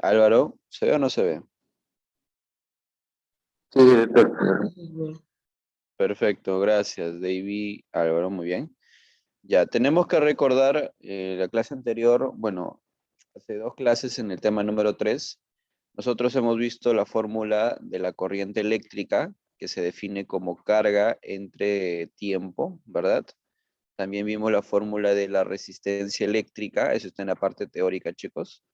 Álvaro, ¿se ve o no se ve? Sí, doctor. Perfecto, gracias, David. Álvaro, muy bien. Ya, tenemos que recordar la clase anterior, bueno, hace dos clases en el tema número 3. Nosotros hemos visto la fórmula de la corriente eléctrica, que se define como carga entre tiempo, ¿verdad? También vimos la fórmula de la resistencia eléctrica, eso está en la parte teórica, chicos.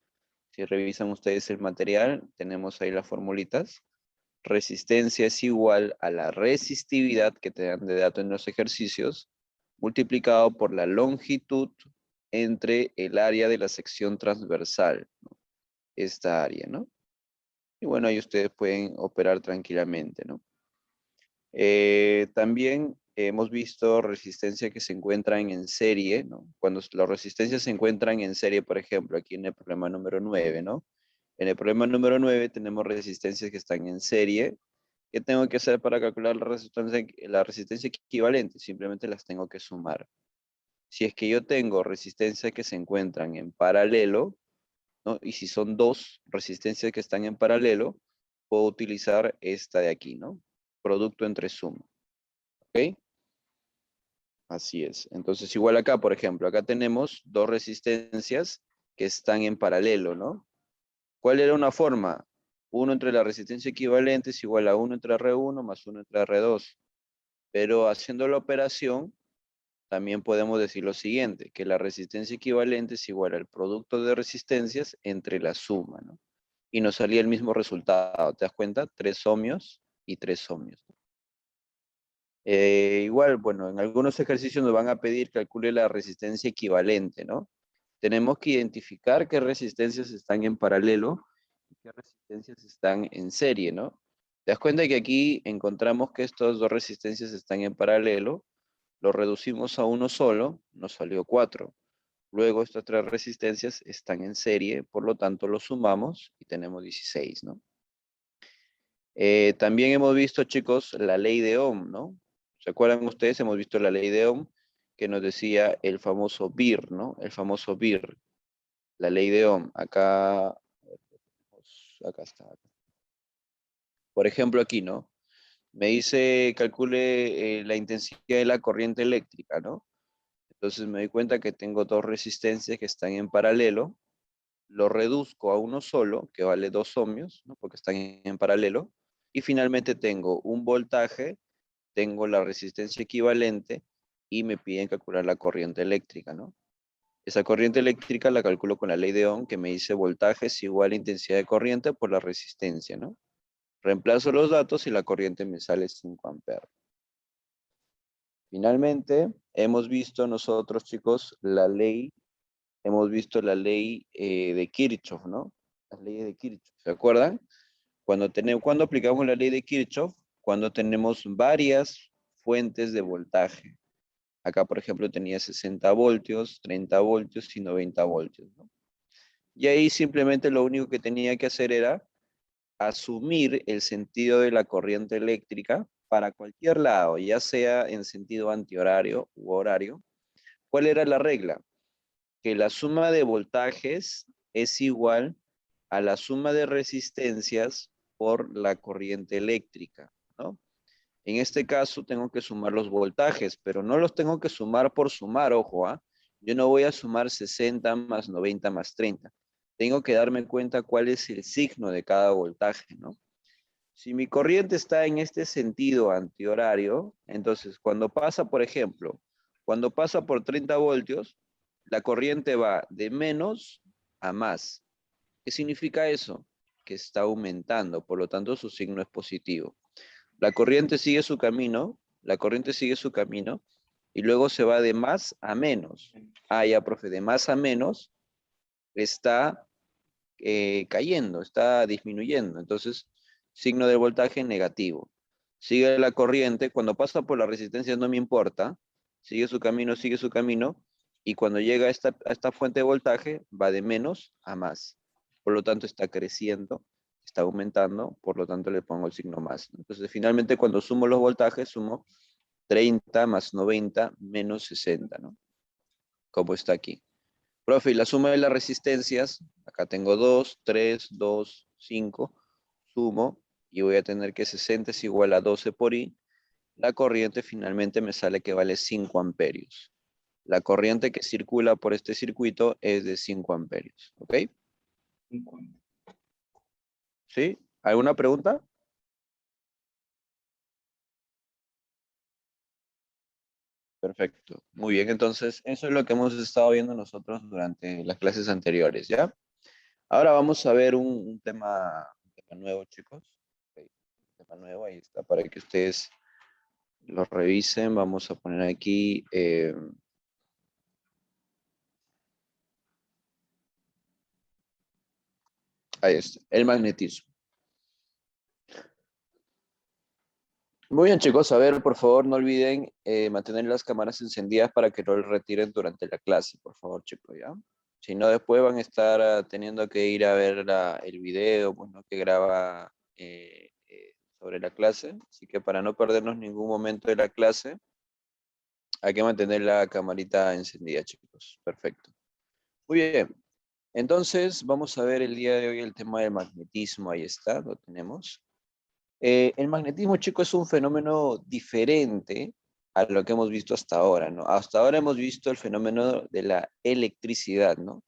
Si revisan ustedes el material, tenemos ahí las formulitas. Resistencia es igual a la resistividad que te dan de dato en los ejercicios, multiplicado por la longitud entre el área de la sección transversal, ¿no? Esta área, ¿no? Y bueno, ahí ustedes pueden operar tranquilamente, ¿no? También hemos visto resistencia que se encuentran en serie, ¿no? Cuando las resistencias se encuentran en serie, por ejemplo, aquí en el problema número 9, ¿no? En el problema número 9 tenemos resistencias que están en serie. ¿Qué tengo que hacer para calcular la resistencia equivalente? Simplemente las tengo que sumar. Si es que yo tengo resistencias que se encuentran en paralelo, ¿no? Y si son dos resistencias que están en paralelo, puedo utilizar esta de aquí, ¿no? Producto entre suma. ¿Ok? Así es. Entonces, igual acá, por ejemplo, acá tenemos dos resistencias que están en paralelo, ¿no? ¿Cuál era una forma? 1 entre la resistencia equivalente es igual a 1 entre R1 más 1 entre R2. Pero haciendo la operación, también podemos decir lo siguiente, que la resistencia equivalente es igual al producto de resistencias entre la suma, ¿no? Y nos salía el mismo resultado, ¿te das cuenta? 3 ohmios y 3 ohmios. Igual, bueno, en algunos ejercicios nos van a pedir calcule la resistencia equivalente, ¿no? Tenemos que identificar qué resistencias están en paralelo y qué resistencias están en serie, ¿no? Te das cuenta que aquí encontramos que estas dos resistencias están en paralelo, lo reducimos a uno solo, nos salió 4. Luego estas tres resistencias están en serie, por lo tanto lo sumamos y tenemos 16, ¿no? También hemos visto, chicos, la ley de Ohm, ¿no? ¿Se acuerdan ustedes? Hemos visto la ley de Ohm que nos decía el famoso BIR, ¿no? El famoso BIR, la ley de Ohm. Acá está. Por ejemplo, aquí, ¿no? Me dice, calcule la intensidad de la corriente eléctrica, ¿no? Entonces me doy cuenta que tengo dos resistencias que están en paralelo. Lo reduzco a uno solo, que vale 2 ohmios, ¿no? Porque están en paralelo. Y finalmente tengo un voltaje, tengo la resistencia equivalente y me piden calcular la corriente eléctrica, ¿no? Esa corriente eléctrica la calculo con la ley de Ohm que me dice voltaje es igual a intensidad de corriente por la resistencia, ¿no? Reemplazo los datos y la corriente me sale 5 amperes. Finalmente, hemos visto nosotros, chicos, hemos visto la ley de Kirchhoff, ¿no? La ley de Kirchhoff, ¿se acuerdan? Cuando aplicamos la ley de Kirchhoff, cuando tenemos varias fuentes de voltaje. Acá, por ejemplo, tenía 60 voltios, 30 voltios y 90 voltios, ¿no? Y ahí simplemente lo único que tenía que hacer era asumir el sentido de la corriente eléctrica para cualquier lado, ya sea en sentido antihorario u horario. ¿Cuál era la regla? Que la suma de voltajes es igual a la suma de resistencias por la corriente eléctrica, ¿no? En este caso tengo que sumar los voltajes, pero no los tengo que sumar por sumar, ojo, ¿ah? Yo no voy a sumar 60 más 90 más 30. Tengo que darme cuenta cuál es el signo de cada voltaje, ¿no? Si mi corriente está en este sentido antihorario, entonces cuando pasa, por ejemplo, cuando pasa por 30 voltios, la corriente va de menos a más. ¿Qué significa eso? Que está aumentando, por lo tanto su signo es positivo. La corriente sigue su camino, la corriente sigue su camino y luego se va de más a menos. Ah, ya, profe, de más a menos está cayendo, está disminuyendo. Entonces, signo de voltaje negativo. Sigue la corriente, cuando pasa por la resistencia no me importa, sigue su camino, y cuando llega a esta fuente de voltaje va de menos a más. Por lo tanto, está creciendo, está aumentando, por lo tanto le pongo el signo más. Entonces, finalmente, cuando sumo los voltajes, sumo 30 más 90 menos 60, ¿no? Como está aquí. Profe, y la suma de las resistencias, acá tengo 2, 3, 2, 5, sumo, y voy a tener que 60 es igual a 12 por I. La corriente finalmente me sale que vale 5 amperios. La corriente que circula por este circuito es de 5 amperios, ¿ok? ¿Sí? ¿Alguna pregunta? Perfecto. Muy bien, entonces eso es lo que hemos estado viendo nosotros durante las clases anteriores, ¿ya? Ahora vamos a ver un tema nuevo, chicos. Ok, un tema nuevo, ahí está, para que ustedes lo revisen. Vamos a poner aquí, ahí está, el magnetismo. Muy bien, chicos, a ver, por favor, no olviden mantener las cámaras encendidas para que no lo retiren durante la clase, por favor, chicos, ¿ya? Si no, después van a estar teniendo que ir a ver el video, pues, ¿no? Que graba sobre la clase. Así que para no perdernos ningún momento de la clase, hay que mantener la camarita encendida, chicos. Perfecto. Muy bien. Entonces, vamos a ver el día de hoy el tema del magnetismo. Ahí está, lo tenemos. El magnetismo, chicos, es un fenómeno diferente a lo que hemos visto hasta ahora, ¿no? Hasta ahora hemos visto el fenómeno de la electricidad, ¿no?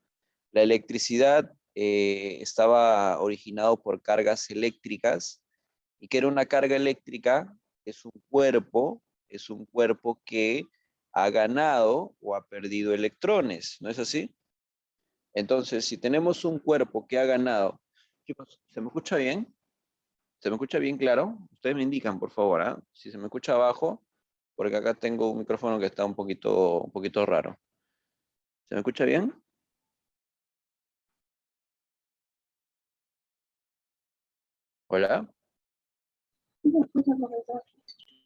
La electricidad estaba originado por cargas eléctricas y que era una carga eléctrica, es un cuerpo que ha ganado o ha perdido electrones, ¿no es así? Entonces, si tenemos un cuerpo que ha ganado, chicos, ¿se me escucha bien? ¿Se me escucha bien claro? Ustedes me indican, por favor, ¿ah? Si se me escucha abajo, porque acá tengo un micrófono que está un poquito raro. ¿Se me escucha bien? ¿Hola?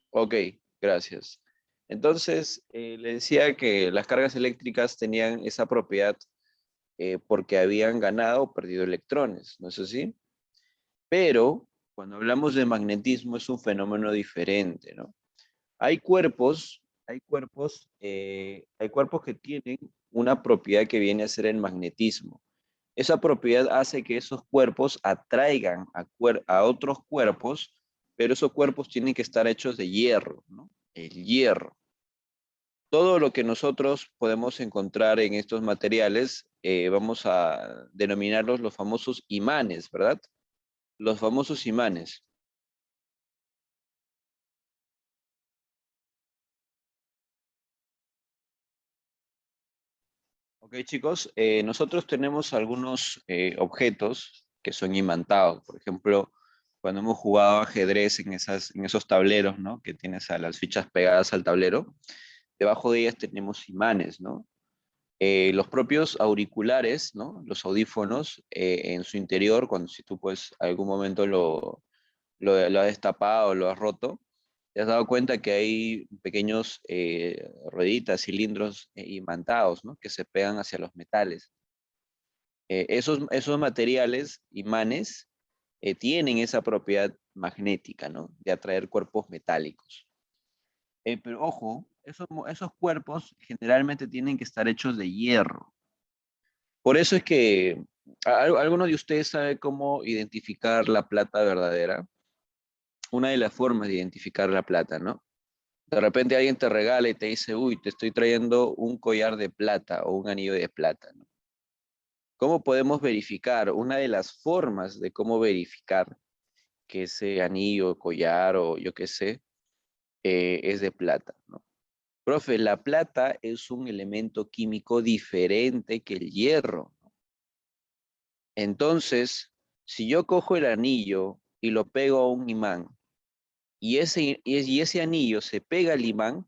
Ok, gracias. Entonces, le decía que las cargas eléctricas tenían esa propiedad porque habían ganado o perdido electrones, ¿no es así? Pero cuando hablamos de magnetismo es un fenómeno diferente, ¿no? Hay cuerpos que tienen una propiedad que viene a ser el magnetismo. Esa propiedad hace que esos cuerpos atraigan a otros cuerpos, pero esos cuerpos tienen que estar hechos de hierro, ¿no? El hierro. Todo lo que nosotros podemos encontrar en estos materiales, vamos a denominarlos los famosos imanes, ¿verdad? Los famosos imanes. Ok, chicos, nosotros tenemos algunos objetos que son imantados. Por ejemplo, cuando hemos jugado ajedrez en esos tableros, ¿no? Que tienes a las fichas pegadas al tablero, debajo de ellas tenemos imanes, ¿no? Los propios auriculares, ¿no? Los audífonos en su interior, cuando si tú pues algún momento lo has destapado o lo has roto, te has dado cuenta que hay pequeños rueditas, cilindros imantados, ¿no? Que se pegan hacia los metales. Esos materiales, imanes, tienen esa propiedad magnética, ¿no? De atraer cuerpos metálicos. Pero ojo, esos cuerpos generalmente tienen que estar hechos de hierro. Por eso es que alguno de ustedes sabe cómo identificar la plata verdadera. Una de las formas de identificar la plata, ¿no? De repente alguien te regala y te dice, uy, te estoy trayendo un collar de plata o un anillo de plata, ¿no? ¿Cómo podemos verificar? Una de las formas de cómo verificar que ese anillo, collar o yo qué sé, es de plata, ¿no? Profe, la plata es un elemento químico diferente que el hierro. Entonces, si yo cojo el anillo y lo pego a un imán y ese anillo se pega al imán,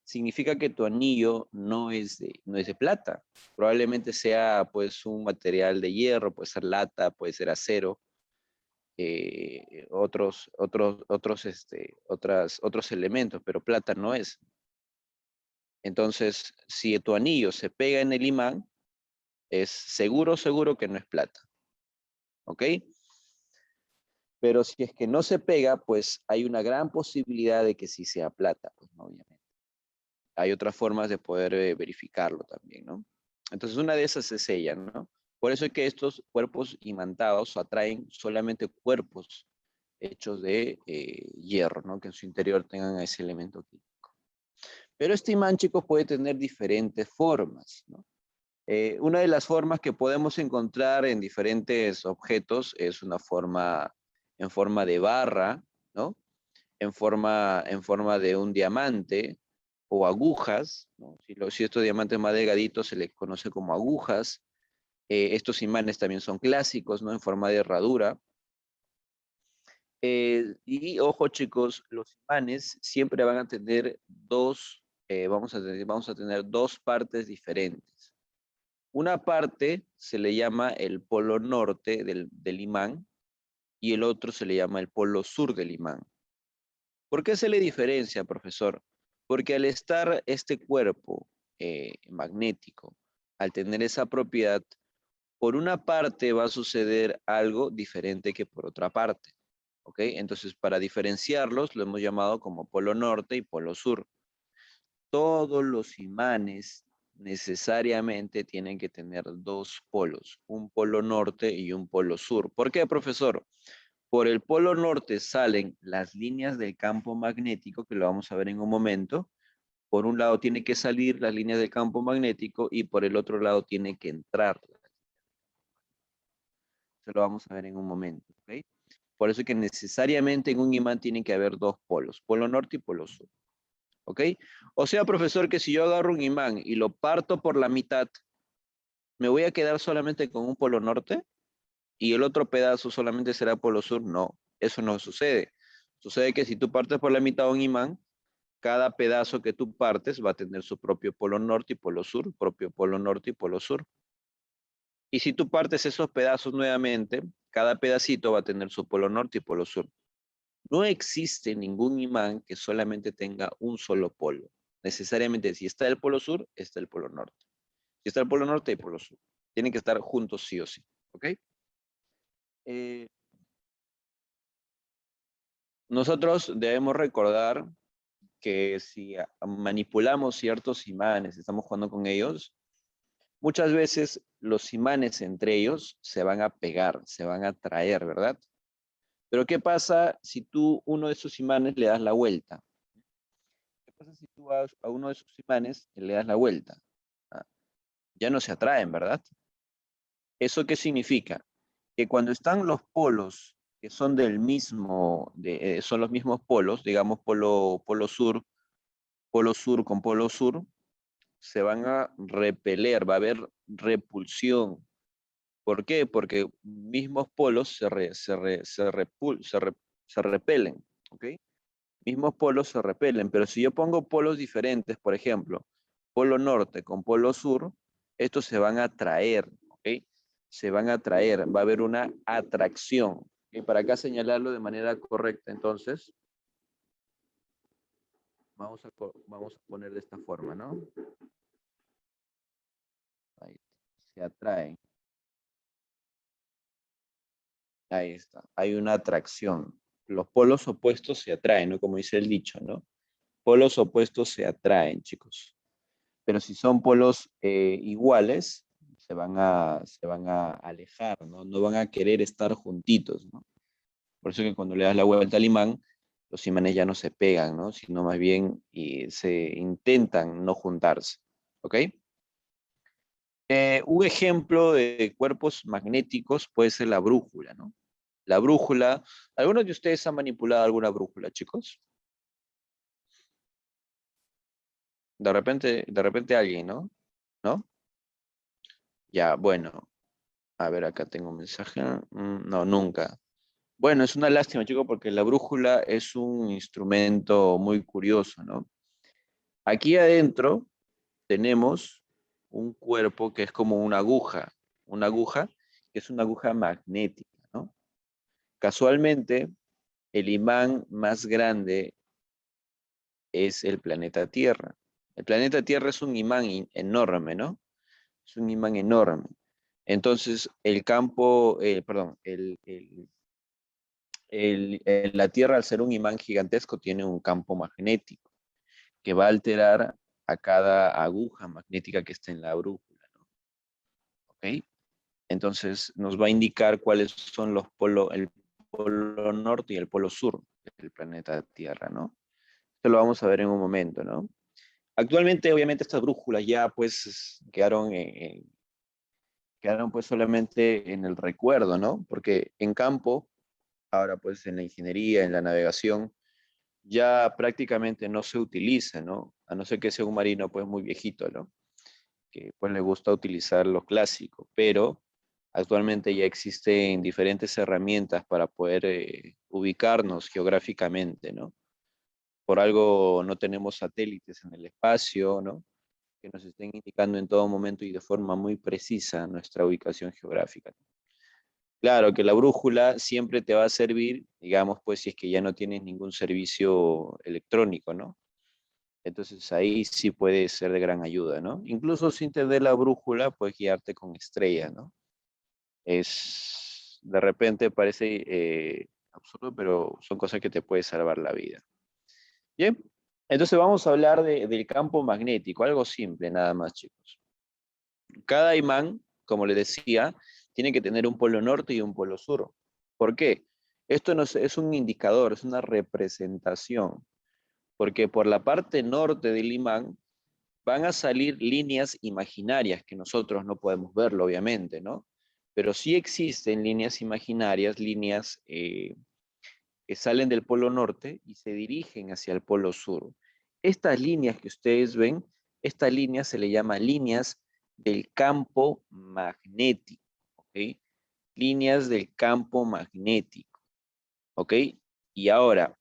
significa que tu anillo no es de plata. Probablemente sea pues un material de hierro, puede ser lata, puede ser acero, otros elementos, pero plata no es. Entonces, si tu anillo se pega en el imán, es seguro que no es plata. ¿Ok? Pero si es que no se pega, pues hay una gran posibilidad de que sí sea plata, pues, ¿no? Obviamente. Hay otras formas de poder verificarlo también, ¿no? Entonces una de esas es ella, ¿no? Por eso es que estos cuerpos imantados atraen solamente cuerpos hechos de hierro, ¿no? Que en su interior tengan ese elemento químico. Pero este imán, chicos, puede tener diferentes formas, ¿no? Una de las formas que podemos encontrar en diferentes objetos es una forma en forma de barra, ¿no? En forma de un diamante o agujas, ¿no? Si estos diamantes más delgaditos se les conoce como agujas. Estos imanes también son clásicos, ¿no? En forma de herradura. Y ojo, chicos, los imanes siempre van a tener vamos a tener dos partes diferentes. Una parte se le llama el polo norte del imán y el otro se le llama el polo sur del imán. ¿Por qué se le diferencia, profesor? Porque al estar este cuerpo magnético, al tener esa propiedad, por una parte va a suceder algo diferente que por otra parte. ¿Ok? Entonces, para diferenciarlos, lo hemos llamado como polo norte y polo sur. Todos los imanes necesariamente tienen que tener dos polos, un polo norte y un polo sur. ¿Por qué, profesor? Por el polo norte salen las líneas del campo magnético, que lo vamos a ver en un momento. Por un lado tiene que salir las líneas del campo magnético y por el otro lado tiene que entrar. Se lo vamos a ver en un momento. ¿Ok? Por eso es que necesariamente en un imán tienen que haber dos polos, polo norte y polo sur. ¿Ok? O sea, profesor, que si yo agarro un imán y lo parto por la mitad, ¿me voy a quedar solamente con un polo norte? ¿Y el otro pedazo solamente será polo sur? No, eso no sucede. Sucede que si tú partes por la mitad un imán, cada pedazo que tú partes va a tener su propio polo norte y polo sur, propio polo norte y polo sur. Y si tú partes esos pedazos nuevamente, cada pedacito va a tener su polo norte y polo sur. No existe ningún imán que solamente tenga un solo polo. Necesariamente, si está el polo sur, está el polo norte. Si está el polo norte, hay polo sur. Tienen que estar juntos sí o sí. ¿Ok? Eh, nosotros debemos recordar que si manipulamos ciertos imanes, estamos jugando con ellos, muchas veces los imanes entre ellos se van a pegar, se van a atraer, ¿verdad? Pero ¿qué pasa si tú uno de esos imanes le das la vuelta? ¿Qué pasa si tú a uno de esos imanes le das la vuelta? Ah, ya no se atraen, ¿verdad? ¿Eso qué significa? Que cuando están los polos que son son los mismos polos, digamos polo sur con polo sur, se van a repeler, va a haber repulsión. ¿Por qué? Porque mismos polos se repelen, ¿ok? Mismos polos se repelen, pero si yo pongo polos diferentes, por ejemplo, polo norte con polo sur, estos se van a atraer, ¿ok? Se van a atraer, va a haber una atracción. Y para acá señalarlo de manera correcta, entonces, vamos a poner de esta forma, ¿no? Ahí, se atraen. Ahí está. Hay una atracción. Los polos opuestos se atraen, ¿no? Como dice el dicho, ¿no? Polos opuestos se atraen, chicos. Pero si son polos iguales, se van a alejar, ¿no? No van a querer estar juntitos, ¿no? Por eso que cuando le das la vuelta al imán, los imanes ya no se pegan, ¿no? Sino más bien se intentan no juntarse, ¿ok? Un ejemplo de cuerpos magnéticos puede ser la brújula, ¿no? La brújula, ¿algunos de ustedes han manipulado alguna brújula, chicos? De repente alguien, ¿no? ¿No? Ya, bueno. A ver, acá tengo un mensaje. No, nunca. Bueno, es una lástima, chicos, porque la brújula es un instrumento muy curioso, ¿no? Aquí adentro tenemos un cuerpo que es como una aguja que es una aguja magnética, ¿no? Casualmente, el imán más grande es el planeta Tierra. El planeta Tierra es un imán enorme, ¿no? Es un imán enorme. Entonces, la Tierra, al ser un imán gigantesco, tiene un campo magnético que va a alterar a cada aguja magnética que está en la brújula, ¿no? ¿ok? Entonces nos va a indicar cuáles son los polos, el polo norte y el polo sur del planeta Tierra, ¿no? Esto lo vamos a ver en un momento, ¿no? Actualmente, obviamente, estas brújulas ya pues quedaron pues solamente en el recuerdo, ¿no? Porque en campo, ahora pues en la ingeniería, en la navegación, ya prácticamente no se utiliza, ¿no? A no ser que sea un marino pues muy viejito, ¿no? Que pues le gusta utilizar lo clásico, pero actualmente ya existen diferentes herramientas para poder ubicarnos geográficamente, ¿no? Por algo no tenemos satélites en el espacio, ¿no? Que nos estén indicando en todo momento y de forma muy precisa nuestra ubicación geográfica. Claro que la brújula siempre te va a servir, digamos, pues si es que ya no tienes ningún servicio electrónico, ¿no? Entonces ahí sí puede ser de gran ayuda, ¿no? Incluso sin tener la brújula, puedes guiarte con estrellas, ¿no? De repente parece absurdo, pero son cosas que te pueden salvar la vida. Bien, entonces vamos a hablar del campo magnético, algo simple nada más, chicos. Cada imán, como les decía, tiene que tener un polo norte y un polo sur. ¿Por qué? Esto no es un indicador, es una representación, porque por la parte norte del imán van a salir líneas imaginarias que nosotros no podemos verlo, obviamente, ¿no? Pero sí existen líneas imaginarias, líneas que salen del polo norte y se dirigen hacia el polo sur. Estas líneas que ustedes ven, estas líneas se le llama líneas del campo magnético, ¿ok? Líneas del campo magnético, ¿ok? Y ahora,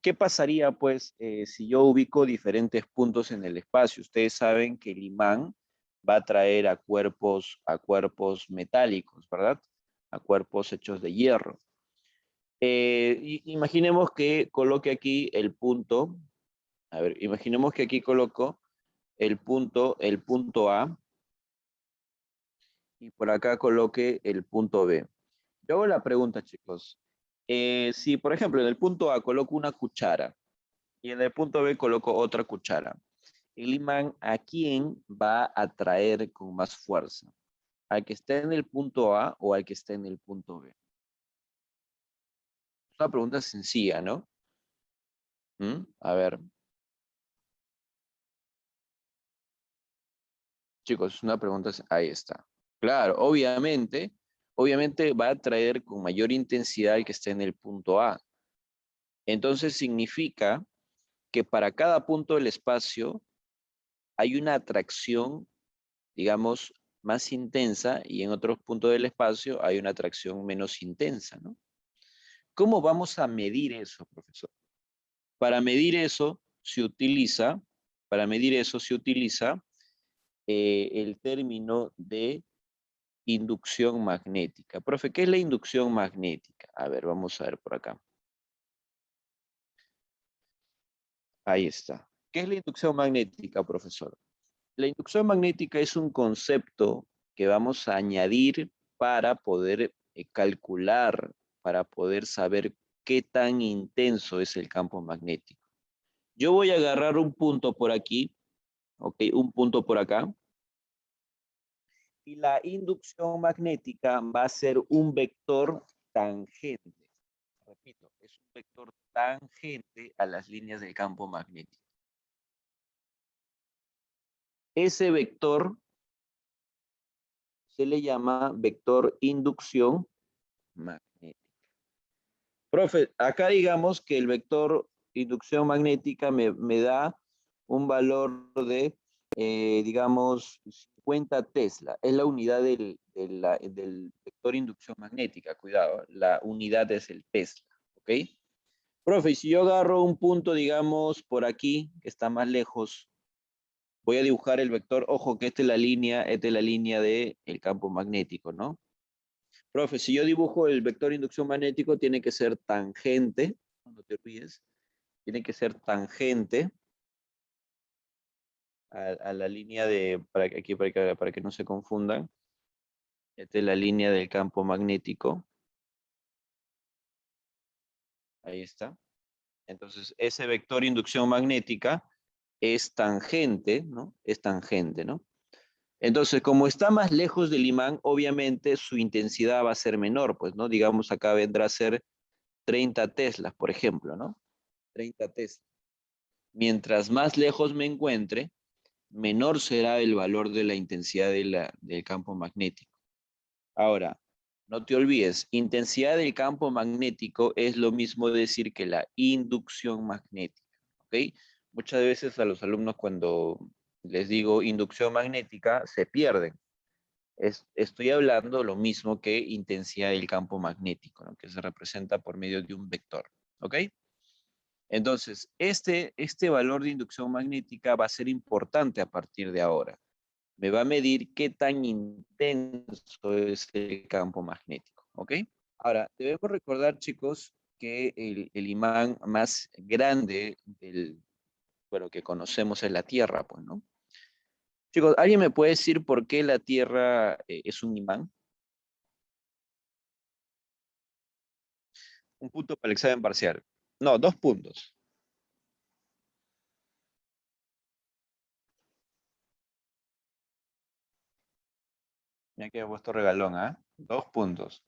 ¿qué pasaría pues si yo ubico diferentes puntos en el espacio? Ustedes saben que el imán va a atraer a cuerpos metálicos, ¿verdad? A cuerpos hechos de hierro. Imaginemos que coloque aquí el punto, a ver, imaginemos que aquí coloco el punto A y por acá coloque el punto B. Yo hago la pregunta, chicos. Si, por ejemplo, en el punto A coloco una cuchara y en el punto B coloco otra cuchara, el imán ¿a quién va a atraer con más fuerza? ¿Al que esté en el punto A o al que esté en el punto B? Es una pregunta sencilla, ¿no? A ver, chicos, es una pregunta, ahí está. Claro, obviamente va a atraer con mayor intensidad al que esté en el punto A. Entonces significa que para cada punto del espacio hay una atracción, digamos, más intensa y en otros puntos del espacio hay una atracción menos intensa, ¿no? ¿Cómo vamos a medir eso, profesor? Para medir eso se utiliza, para medir eso se utiliza el término de inducción magnética. Profe, ¿qué es la inducción magnética? A ver, vamos a ver por acá. Ahí está. ¿Qué es la inducción magnética, profesor? La inducción magnética es un concepto que vamos a añadir para poder calcular, para poder saber qué tan intenso es el campo magnético. Yo voy a agarrar un punto por aquí, ¿ok? Un punto por acá. Y la inducción magnética va a ser un vector tangente. Repito, es un vector tangente a las líneas del campo magnético. Ese vector se le llama vector inducción magnética. Profe, acá digamos que el vector inducción magnética me da un valor de, digamos, 50 Tesla. Es la unidad del vector inducción magnética, cuidado, la unidad es el Tesla, ¿ok? Profe, si yo agarro un punto, digamos, por aquí, que está más lejos, voy a dibujar el vector, ojo que esta es la línea del campo magnético, ¿no? Profe, si yo dibujo el vector inducción magnético, tiene que ser tangente, no te olvides, tiene que ser tangente a la línea de, para que no se confundan, esta es la línea del campo magnético, ahí está. Entonces, ese vector inducción magnética es tangente, ¿no? Es tangente, ¿no? Entonces, como está más lejos del imán, obviamente su intensidad va a ser menor, pues, ¿no? Digamos, acá vendrá a ser 30 teslas, por ejemplo, ¿no? 30 teslas. Mientras más lejos me encuentre, menor será el valor de la intensidad del campo magnético. Ahora, no te olvides, intensidad del campo magnético es lo mismo decir que la inducción magnética, ¿ok? Muchas veces a los alumnos cuando les digo inducción magnética se pierden. Estoy hablando lo mismo que intensidad del campo magnético, ¿no? Que se representa por medio de un vector, ¿ok? Entonces, este valor de inducción magnética va a ser importante a partir de ahora. Me va a medir qué tan intenso es el campo magnético, ¿ok? Ahora, debemos recordar, chicos, que el imán más grande bueno, que conocemos es la Tierra, pues, ¿no? Chicos, ¿alguien me puede decir por qué la Tierra es un imán? Un punto para el examen parcial. No, 2 puntos. Ya que he puesto regalón, ¿ah? 2 puntos.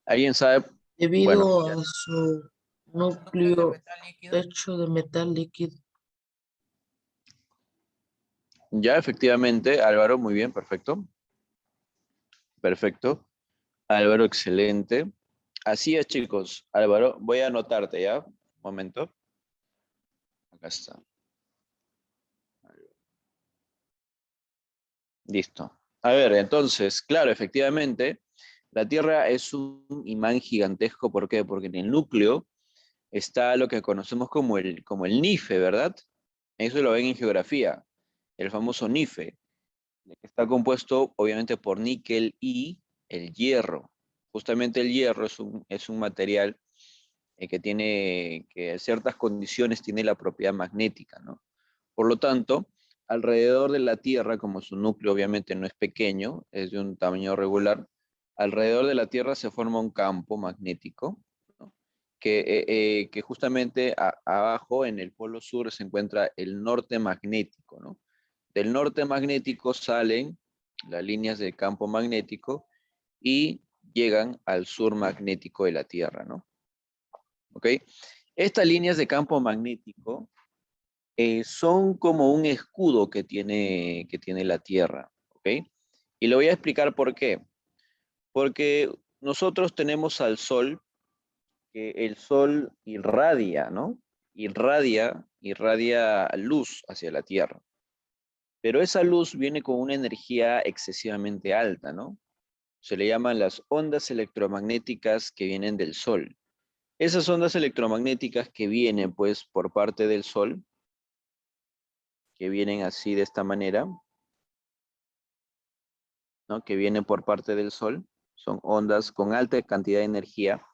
¿Alguien sabe? Bueno, Debido a su núcleo hecho de metal líquido. ya efectivamente, Álvaro, muy bien, perfecto. Perfecto. Álvaro, excelente. Así es, chicos. Álvaro, voy a anotarte ya. Un momento. Acá está. Listo. A ver, entonces, claro, efectivamente, la Tierra es un imán gigantesco. ¿Por qué? Porque en el núcleo está lo que conocemos como el NIFE, ¿verdad? Eso lo ven en geografía, el famoso NIFE, que está compuesto obviamente por níquel y el hierro. Justamente el hierro es un material que en ciertas condiciones tiene la propiedad magnética, ¿no? Por lo tanto, alrededor de la Tierra, como su núcleo obviamente no es pequeño, es de un tamaño regular, alrededor de la Tierra se forma un campo magnético, ¿no? que justamente abajo en el polo sur se encuentra el norte magnético, ¿no? Del norte magnético salen las líneas del campo magnético y llegan al sur magnético de la Tierra, ¿no? ¿Ok? Estas líneas de campo magnético son como un escudo que tiene la Tierra, ¿ok? Y le voy a explicar por qué. Porque nosotros tenemos al Sol, que el Sol irradia, ¿no? Irradia luz hacia la Tierra. Pero esa luz viene con una energía excesivamente alta, ¿no? Se le llaman las ondas electromagnéticas que vienen del Sol. Esas ondas electromagnéticas que vienen, pues, por parte del Sol, que vienen así de esta manera, ¿no? Que vienen por parte del Sol, son ondas con alta cantidad de energía,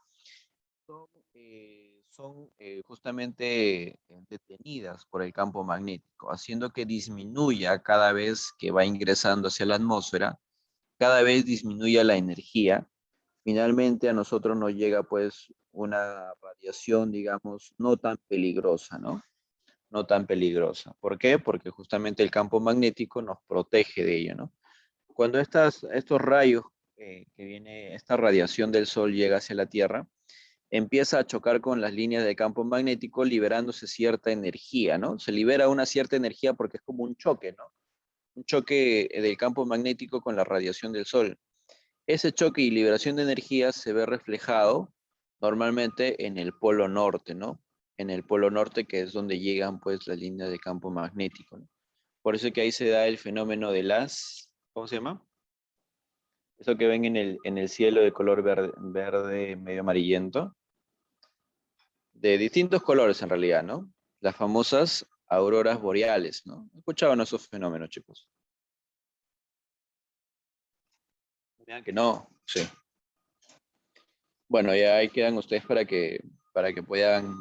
son justamente detenidas por el campo magnético, haciendo que disminuya cada vez que va ingresando hacia la atmósfera, cada vez disminuya la energía. Finalmente a nosotros nos llega pues una radiación, digamos, no tan peligrosa, ¿no? No tan peligrosa. ¿Por qué? Porque justamente el campo magnético nos protege de ello, ¿no? Cuando estos rayos esta radiación del Sol llega hacia la Tierra, empieza a chocar con las líneas del campo magnético, liberándose cierta energía, ¿no? Se libera una cierta energía porque es como un choque, ¿no? Un choque del campo magnético con la radiación del Sol. Ese choque y liberación de energía se ve reflejado normalmente en el polo norte, ¿no? En el polo norte, que es donde llegan pues las líneas de campo magnético, ¿no? Por eso que ahí se da el fenómeno de ¿cómo se llama? Eso que ven en el cielo de color verde, verde medio amarillento, de distintos colores en realidad, ¿no? Las famosas auroras boreales, ¿no? ¿Escuchaban esos fenómenos, chicos? Vean que no, sí. Bueno, ya ahí quedan ustedes para que puedan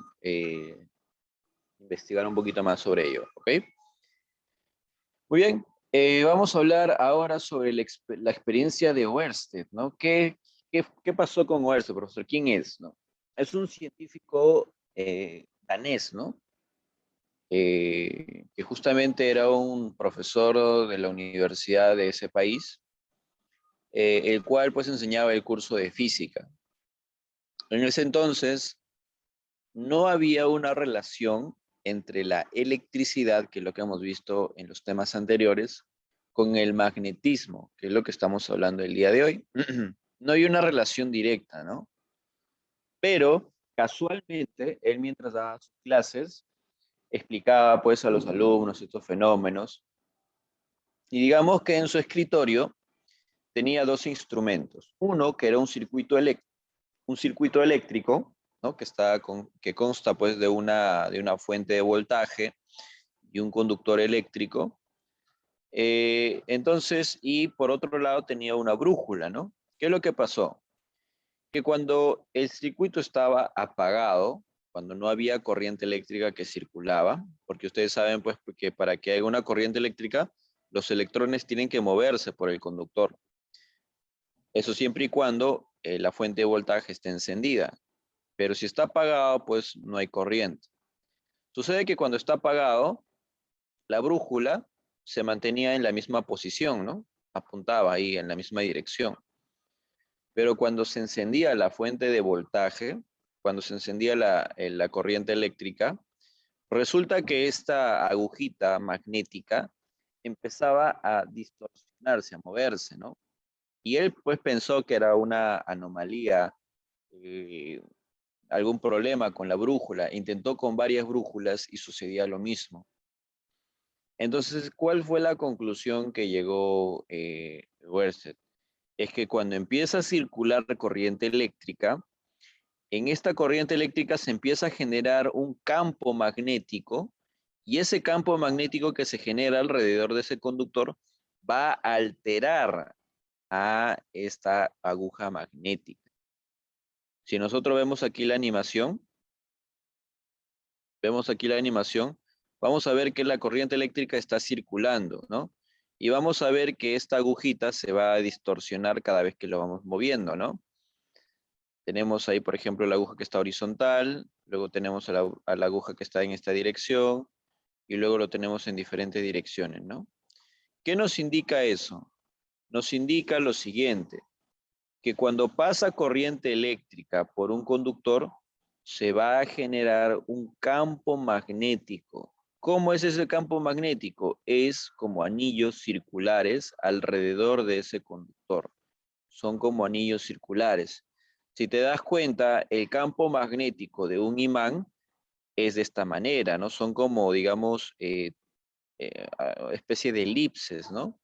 investigar un poquito más sobre ello, ¿ok? Muy bien, vamos a hablar ahora sobre la experiencia de Oersted, ¿no? ¿Qué pasó con Oersted, profesor? ¿Quién es, no? Es un científico danés, ¿no? que justamente era un profesor de la universidad de ese país, el cual pues enseñaba el curso de física. En ese entonces no había una relación entre la electricidad, que es lo que hemos visto en los temas anteriores, con el magnetismo, que es lo que estamos hablando el día de hoy. No hay una relación directa, ¿no? Pero casualmente, él mientras daba sus clases, explicaba pues a los alumnos estos fenómenos. Y digamos que en su escritorio tenía dos instrumentos. Uno que era un circuito eléctrico, ¿no? Que consta pues de una fuente de voltaje y un conductor eléctrico. Entonces, y por otro lado tenía una brújula, ¿no? ¿Qué es lo que pasó? Que cuando el circuito estaba apagado, cuando no había corriente eléctrica que circulaba, porque ustedes saben pues que para que haya una corriente eléctrica, los electrones tienen que moverse por el conductor. Eso siempre y cuando la fuente de voltaje esté encendida. Pero si está apagado, pues no hay corriente. Sucede que cuando está apagado, la brújula se mantenía en la misma posición, ¿no? Apuntaba ahí en la misma dirección. Pero cuando se encendía la fuente de voltaje, cuando se encendía la corriente eléctrica, resulta que esta agujita magnética empezaba a distorsionarse, a moverse, ¿no? Y él pues pensó que era una anomalía, eh, algún problema con la brújula. Intentó con varias brújulas y sucedía lo mismo. Entonces, ¿cuál fue la conclusión que llegó Oersted? Es que cuando empieza a circular corriente eléctrica, en esta corriente eléctrica se empieza a generar un campo magnético y ese campo magnético que se genera alrededor de ese conductor va a alterar a esta aguja magnética. Si nosotros vemos aquí la animación, vamos a ver que la corriente eléctrica está circulando, ¿no? Y vamos a ver que esta agujita se va a distorsionar cada vez que lo vamos moviendo, ¿no? Tenemos ahí, por ejemplo, la aguja que está horizontal, luego tenemos a la aguja que está en esta dirección, y luego lo tenemos en diferentes direcciones, ¿no? ¿Qué nos indica eso? Nos indica lo siguiente, que cuando pasa corriente eléctrica por un conductor, se va a generar un campo magnético. ¿Cómo es ese campo magnético? Es como anillos circulares alrededor de ese conductor. Son como anillos circulares. Si te das cuenta, el campo magnético de un imán es de esta manera, ¿no? Son como, digamos, especie de elipses, ¿no?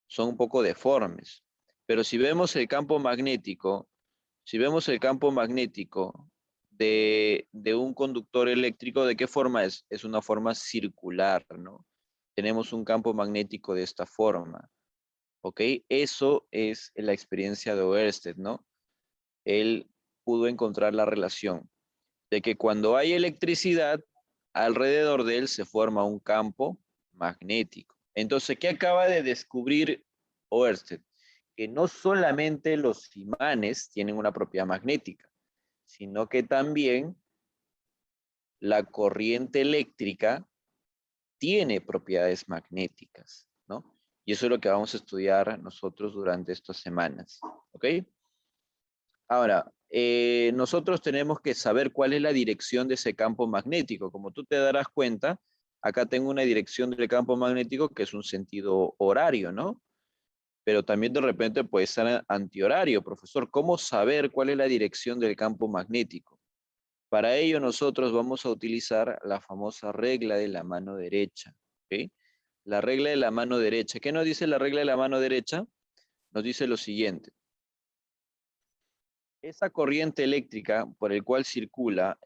Son un poco deformes. Pero si vemos el campo magnético, de un conductor eléctrico, ¿de qué forma es? Es una forma circular, ¿no? Tenemos un campo magnético de esta forma, ¿ok? Eso es la experiencia de Oersted, ¿no? Él pudo encontrar la relación de que cuando hay electricidad, alrededor de él se forma un campo magnético. Entonces, ¿qué acaba de descubrir Oersted? Que no solamente los imanes tienen una propiedad magnética, sino que también la corriente eléctrica tiene propiedades magnéticas, ¿no? Y eso es lo que vamos a estudiar nosotros durante estas semanas, ¿ok? Ahora, nosotros tenemos que saber cuál es la dirección de ese campo magnético. Como tú te darás cuenta, acá tengo una dirección del campo magnético que es un sentido horario, ¿no? Pero también de repente puede ser antihorario, profesor. ¿Cómo saber cuál es la dirección del campo magnético? Para ello nosotros vamos a utilizar la famosa regla de la mano derecha, ¿ok? La regla de la mano derecha. ¿Qué nos dice la regla de la mano derecha? Nos dice lo siguiente. Esa corriente eléctrica por el cual circula,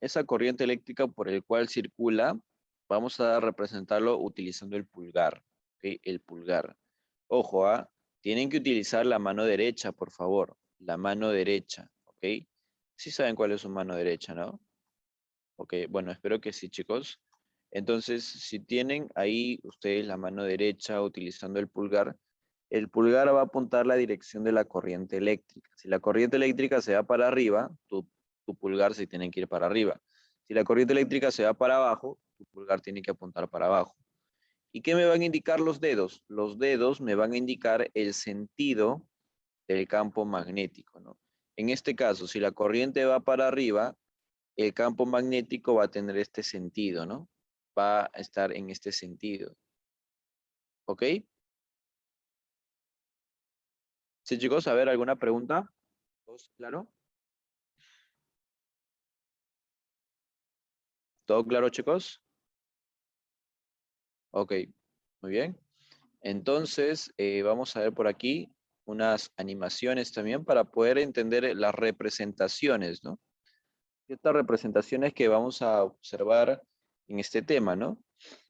vamos a representarlo utilizando el pulgar, ¿ok? El pulgar. Ojo, ¿ah? Tienen que utilizar la mano derecha, por favor. La mano derecha, ¿ok? Sí saben cuál es su mano derecha, ¿no? Ok, bueno, espero que sí, chicos. Entonces, si tienen ahí ustedes la mano derecha utilizando el pulgar va a apuntar la dirección de la corriente eléctrica. Si la corriente eléctrica se va para arriba, tu pulgar se tiene que ir para arriba. Si la corriente eléctrica se va para abajo, tu pulgar tiene que apuntar para abajo. ¿Y qué me van a indicar los dedos? Los dedos me van a indicar el sentido del campo magnético, ¿no? En este caso, si la corriente va para arriba, el campo magnético va a tener este sentido, ¿no? Va a estar en este sentido. ¿Ok? Sí, chicos, a ver, ¿alguna pregunta? ¿Todos claro? ¿Todo claro, chicos? Ok, muy bien. Entonces, vamos a ver por aquí unas animaciones también para poder entender las representaciones, ¿no? Estas representaciones que vamos a observar en este tema, ¿no?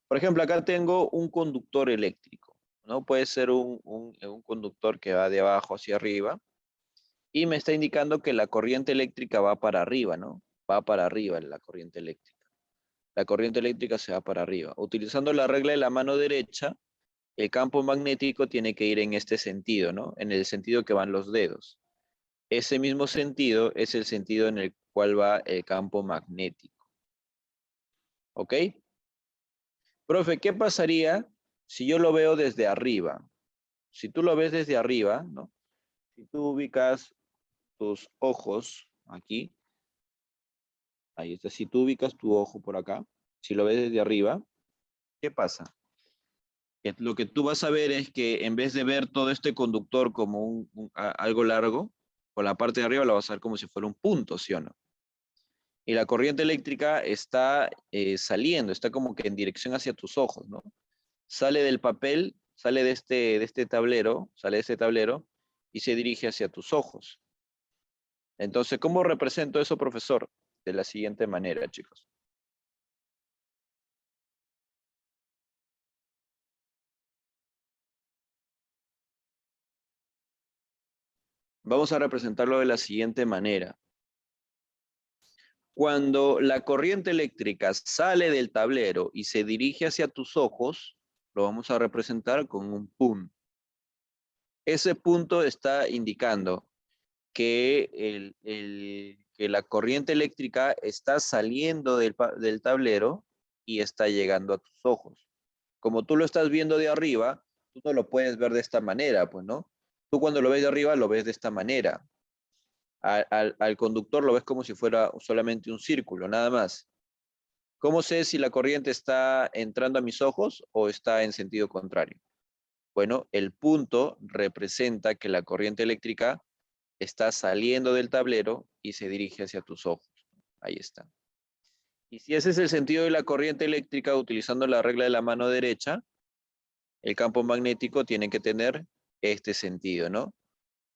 Por ejemplo, acá tengo un conductor eléctrico, ¿no? Puede ser un conductor que va de abajo hacia arriba y me está indicando que la corriente eléctrica va para arriba, ¿no? Va para arriba la corriente eléctrica. La corriente eléctrica se va para arriba. Utilizando la regla de la mano derecha, el campo magnético tiene que ir en este sentido, ¿no? En el sentido que van los dedos. Ese mismo sentido es el sentido en el cual va el campo magnético. ¿Ok? Profe, ¿qué pasaría si yo lo veo desde arriba? Si tú lo ves desde arriba, ¿no? Si tú ubicas tus ojos aquí, ahí está, si tú ubicas tu ojo por acá, si lo ves desde arriba, ¿qué pasa? Que lo que tú vas a ver es que en vez de ver todo este conductor como algo largo, con la parte de arriba lo vas a ver como si fuera un punto, ¿sí o no? Y la corriente eléctrica está saliendo, está como que en dirección hacia tus ojos, ¿no? Sale del papel, sale de este tablero, sale de este tablero y se dirige hacia tus ojos. Entonces, ¿cómo represento eso, profesor? De la siguiente manera, chicos. Vamos a representarlo de la siguiente manera. Cuando la corriente eléctrica sale del tablero y se dirige hacia tus ojos, lo vamos a representar con un punto. Ese punto está indicando que, que la corriente eléctrica está saliendo del tablero y está llegando a tus ojos. Como tú lo estás viendo de arriba, tú no lo puedes ver de esta manera, pues, ¿no? Tú cuando lo ves de arriba lo ves de esta manera. Al conductor lo ves como si fuera solamente un círculo, nada más. ¿Cómo sé si la corriente está entrando a mis ojos o está en sentido contrario? Bueno, el punto representa que la corriente eléctrica está saliendo del tablero y se dirige hacia tus ojos. Ahí está. Y si ese es el sentido de la corriente eléctrica, utilizando la regla de la mano derecha, el campo magnético tiene que tener este sentido, ¿no?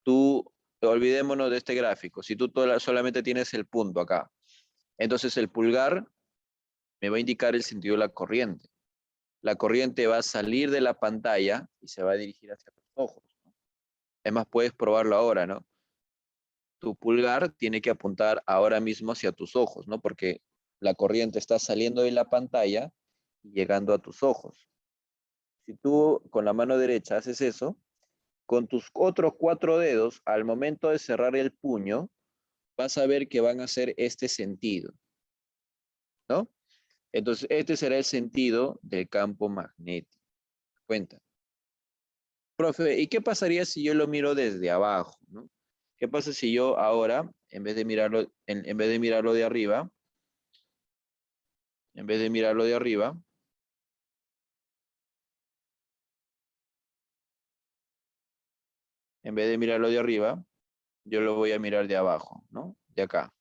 Tú, olvidémonos de este gráfico. Si tú solamente tienes el punto acá, entonces el pulgar me va a indicar el sentido de la corriente. La corriente va a salir de la pantalla y se va a dirigir hacia tus ojos, ¿no? Es más, puedes probarlo ahora, ¿no? Tu pulgar tiene que apuntar ahora mismo hacia tus ojos, ¿no? Porque la corriente está saliendo de la pantalla y llegando a tus ojos. Si tú con la mano derecha haces eso, con tus otros 4 dedos, al momento de cerrar el puño, vas a ver que van a hacer este sentido, ¿no? Entonces, este será el sentido del campo magnético. Cuenta. Profe, ¿y qué pasaría si yo lo miro desde abajo, ¿no? ¿Qué pasa si yo ahora, en vez de mirarlo, en vez de mirarlo de arriba, en vez de mirarlo de arriba, en vez de mirarlo de arriba, yo lo voy a mirar de abajo, ¿no? De acá.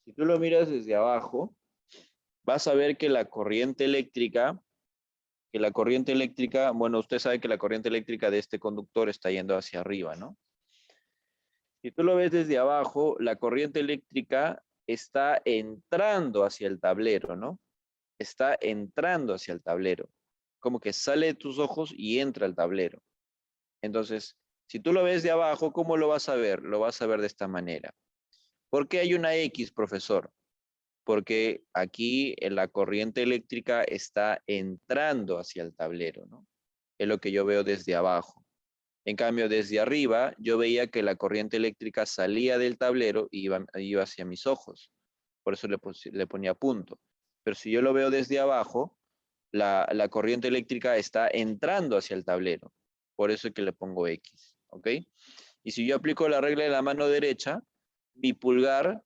Si tú lo miras desde abajo, vas a ver que la corriente eléctrica, bueno, usted sabe que la corriente eléctrica de este conductor está yendo hacia arriba, ¿no? Si tú lo ves desde abajo, la corriente eléctrica está entrando hacia el tablero, ¿no? Está entrando hacia el tablero. Como que sale de tus ojos y entra al tablero. Entonces, si tú lo ves de abajo, ¿cómo lo vas a ver? Lo vas a ver de esta manera. ¿Por qué hay una X, profesor? Porque aquí la corriente eléctrica está entrando hacia el tablero, ¿no? Es lo que yo veo desde abajo. En cambio, desde arriba, yo veía que la corriente eléctrica salía del tablero y iba hacia mis ojos. Por eso le ponía punto. Pero si yo lo veo desde abajo, la corriente eléctrica está entrando hacia el tablero. Por eso es que le pongo X. ¿Ok? Y si yo aplico la regla de la mano derecha, mi pulgar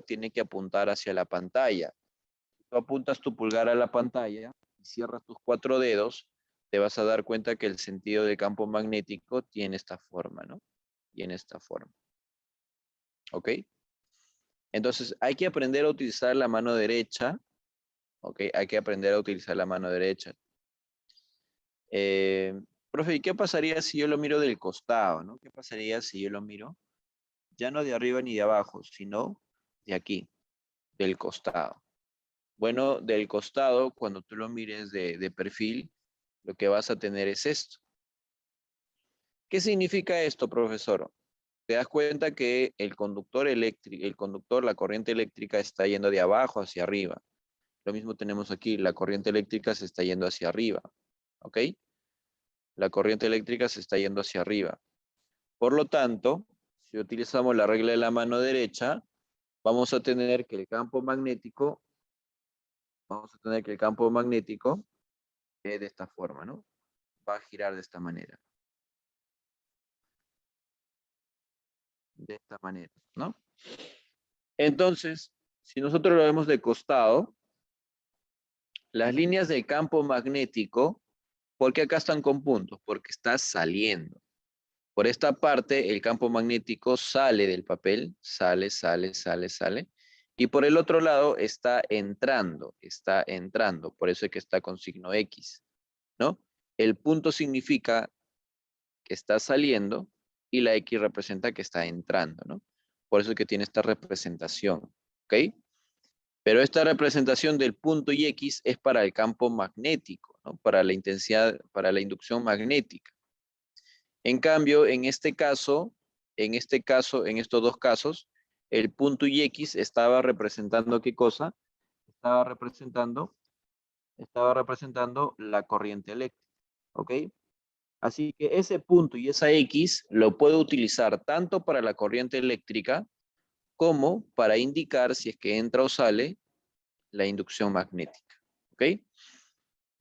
tiene que apuntar hacia la pantalla. Tú apuntas tu pulgar a la pantalla y cierras tus 4 dedos, te vas a dar cuenta que el sentido del campo magnético tiene esta forma, ¿no? Tiene esta forma. ¿Ok? Entonces, hay que aprender a utilizar la mano derecha. ¿Ok? Hay que aprender a utilizar la mano derecha. Profe, ¿y qué pasaría si yo lo miro del costado, ¿no? ¿Qué pasaría si yo lo miro ya no de arriba ni de abajo, sino de aquí, del costado? Bueno, del costado, cuando tú lo mires de perfil, lo que vas a tener es esto. ¿Qué significa esto, profesor? Te das cuenta que el conductor eléctrico, la corriente eléctrica está yendo de abajo hacia arriba. Lo mismo tenemos aquí, la corriente eléctrica se está yendo hacia arriba. ¿Ok? La corriente eléctrica se está yendo hacia arriba. Por lo tanto, si utilizamos la regla de la mano derecha, vamos a tener que el campo magnético, de esta forma, ¿no? Va a girar de esta manera. De esta manera, ¿no? Entonces, si nosotros lo vemos de costado, las líneas del campo magnético, ¿por qué acá están con puntos? Porque está saliendo. Por esta parte, el campo magnético sale del papel, sale. Y por el otro lado está entrando. Por eso es que está con signo X, ¿no? El punto significa que está saliendo y la X representa que está entrando, ¿no? Por eso es que tiene esta representación, ¿ok? Pero esta representación del punto y X es para el campo magnético, ¿no? Para la intensidad, para la inducción magnética. En cambio, en estos dos casos, el punto y X estaba representando ¿qué cosa? Estaba representando la corriente eléctrica, ¿ok? Así que ese punto y esa X lo puedo utilizar tanto para la corriente eléctrica como para indicar si es que entra o sale la inducción magnética, ¿ok?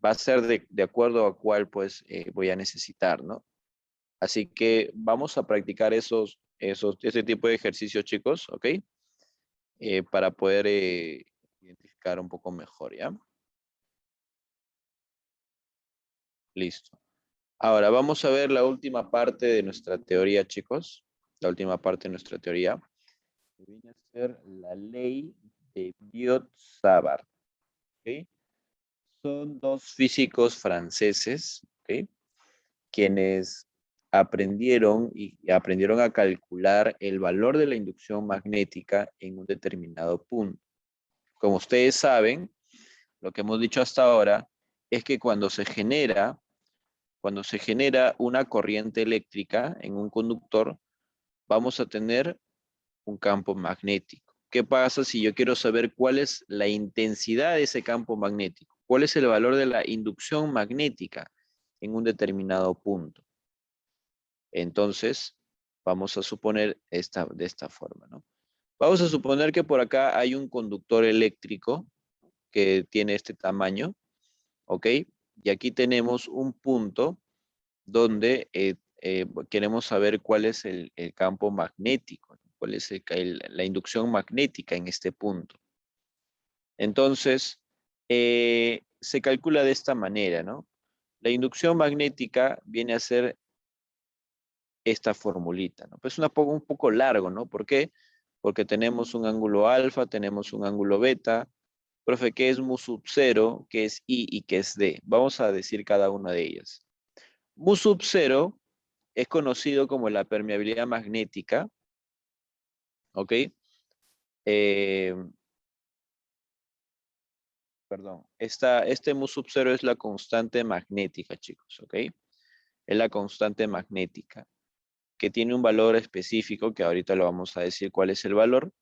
Va a ser de acuerdo a cuál pues voy a necesitar, ¿no? Así que vamos a practicar ese tipo de ejercicios, chicos, ¿ok? Para poder identificar un poco mejor, ¿ya? Listo. Ahora vamos a ver la última parte de nuestra teoría, chicos. La última parte de nuestra teoría. Que viene a ser la ley de Biot-Savart, ¿ok? Son dos físicos franceses, ¿ok? Quienes aprendieron a calcular el valor de la inducción magnética en un determinado punto. Como ustedes saben, lo que hemos dicho hasta ahora es que cuando se genera una corriente eléctrica en un conductor, vamos a tener un campo magnético. ¿Qué pasa si yo quiero saber cuál es la intensidad de ese campo magnético? ¿Cuál es el valor de la inducción magnética en un determinado punto? Entonces, vamos a suponer de esta forma, ¿no? Vamos a suponer que por acá hay un conductor eléctrico que tiene este tamaño, ¿ok? Y aquí tenemos un punto donde queremos saber cuál es el campo magnético, cuál es la inducción magnética en este punto. Entonces, se calcula de esta manera, ¿no? La inducción magnética viene a ser esta formulita, ¿no? Pues un poco largo, ¿no? ¿Por qué? Porque tenemos un ángulo alfa, tenemos un ángulo beta. Profe, ¿qué es mu sub 0, qué es I y qué es D? Vamos a decir cada una de ellas. Mu sub 0 es conocido como la permeabilidad magnética, ¿ok? Perdón, este mu sub 0 es la constante magnética, chicos, ¿ok? Es la constante magnética, que tiene un valor específico, que ahorita lo vamos a decir cuál es el valor.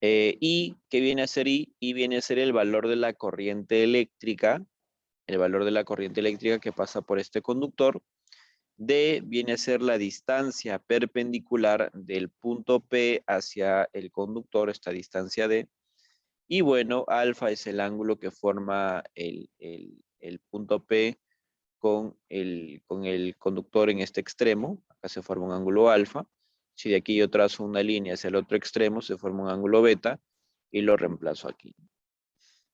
Y, ¿qué viene a ser I? I viene a ser el valor de la corriente eléctrica, que pasa por este conductor, D viene a ser la distancia perpendicular del punto P hacia el conductor, esta distancia D. Y bueno, alfa es el ángulo que forma el punto P con el conductor en este extremo. Acá se forma un ángulo alfa. Si de aquí yo trazo una línea hacia el otro extremo, se forma un ángulo beta y lo reemplazo aquí.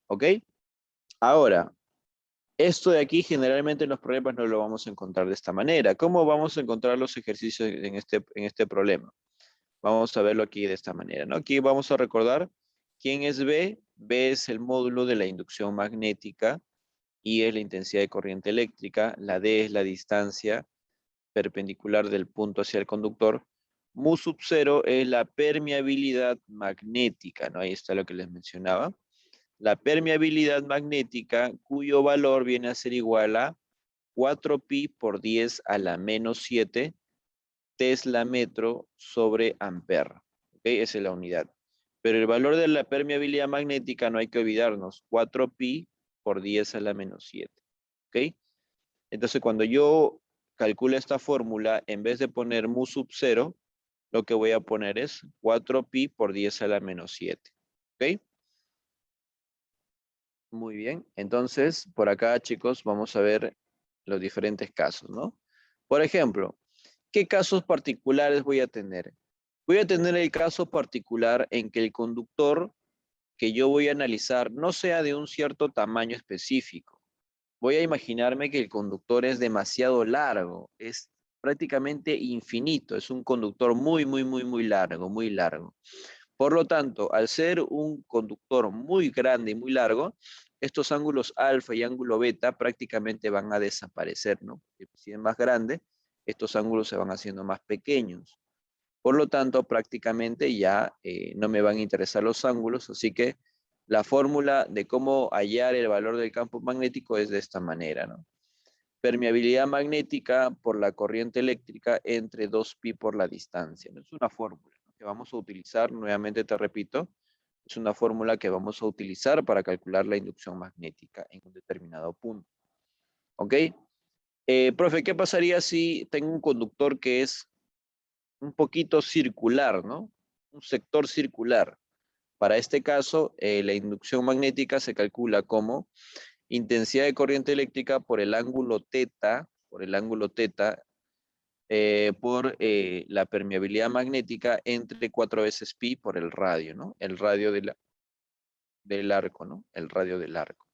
¿Ok? Ahora, esto de aquí generalmente en los problemas no lo vamos a encontrar de esta manera. ¿Cómo vamos a encontrar los ejercicios en este problema? Vamos a verlo aquí de esta manera, ¿no? Aquí vamos a recordar quién es B. B es el módulo de la inducción magnética, I es la intensidad de corriente eléctrica, la D es la distancia perpendicular del punto hacia el conductor, mu sub 0 es la permeabilidad magnética, ¿no? Ahí está lo que les mencionaba. La permeabilidad magnética, cuyo valor viene a ser igual a 4pi por 10 a la menos 7 Tesla metro sobre ampere. ¿Ok? Esa es la unidad. Pero el valor de la permeabilidad magnética no hay que olvidarnos. 4pi por 10 a la menos 7. ¿Ok? Entonces cuando yo calculo esta fórmula, en vez de poner mu sub 0, lo que voy a poner es 4pi por 10 a la menos 7. ¿Ok? Muy bien. Entonces, por acá, chicos, vamos a ver los diferentes casos, ¿no? Por ejemplo, ¿qué casos particulares voy a tener? Voy a tener el caso particular en que el conductor que yo voy a analizar no sea de un cierto tamaño específico. Voy a imaginarme que el conductor es demasiado largo, es prácticamente infinito, es un conductor muy, muy, muy, muy largo, muy largo. Por lo tanto, al ser un conductor muy grande y muy largo, estos ángulos alfa y ángulo beta prácticamente van a desaparecer, ¿no? Si es más grande, estos ángulos se van haciendo más pequeños. Por lo tanto, prácticamente ya no me van a interesar los ángulos, así que la fórmula de cómo hallar el valor del campo magnético es de esta manera, ¿no? Permeabilidad magnética por la corriente eléctrica entre 2pi por la distancia. ¿No? Es una fórmula, ¿no?, que vamos a utilizar, nuevamente te repito, es una fórmula que vamos a utilizar para calcular la inducción magnética en un determinado punto. ¿Ok? Profe, ¿qué pasaría si tengo un conductor que es un poquito circular, ¿no? Un sector circular. Para este caso, la inducción magnética se calcula como intensidad de corriente eléctrica por el ángulo teta, por la permeabilidad magnética entre 4 veces pi por el radio, ¿no? El radio del arco, ¿no? El radio del arco.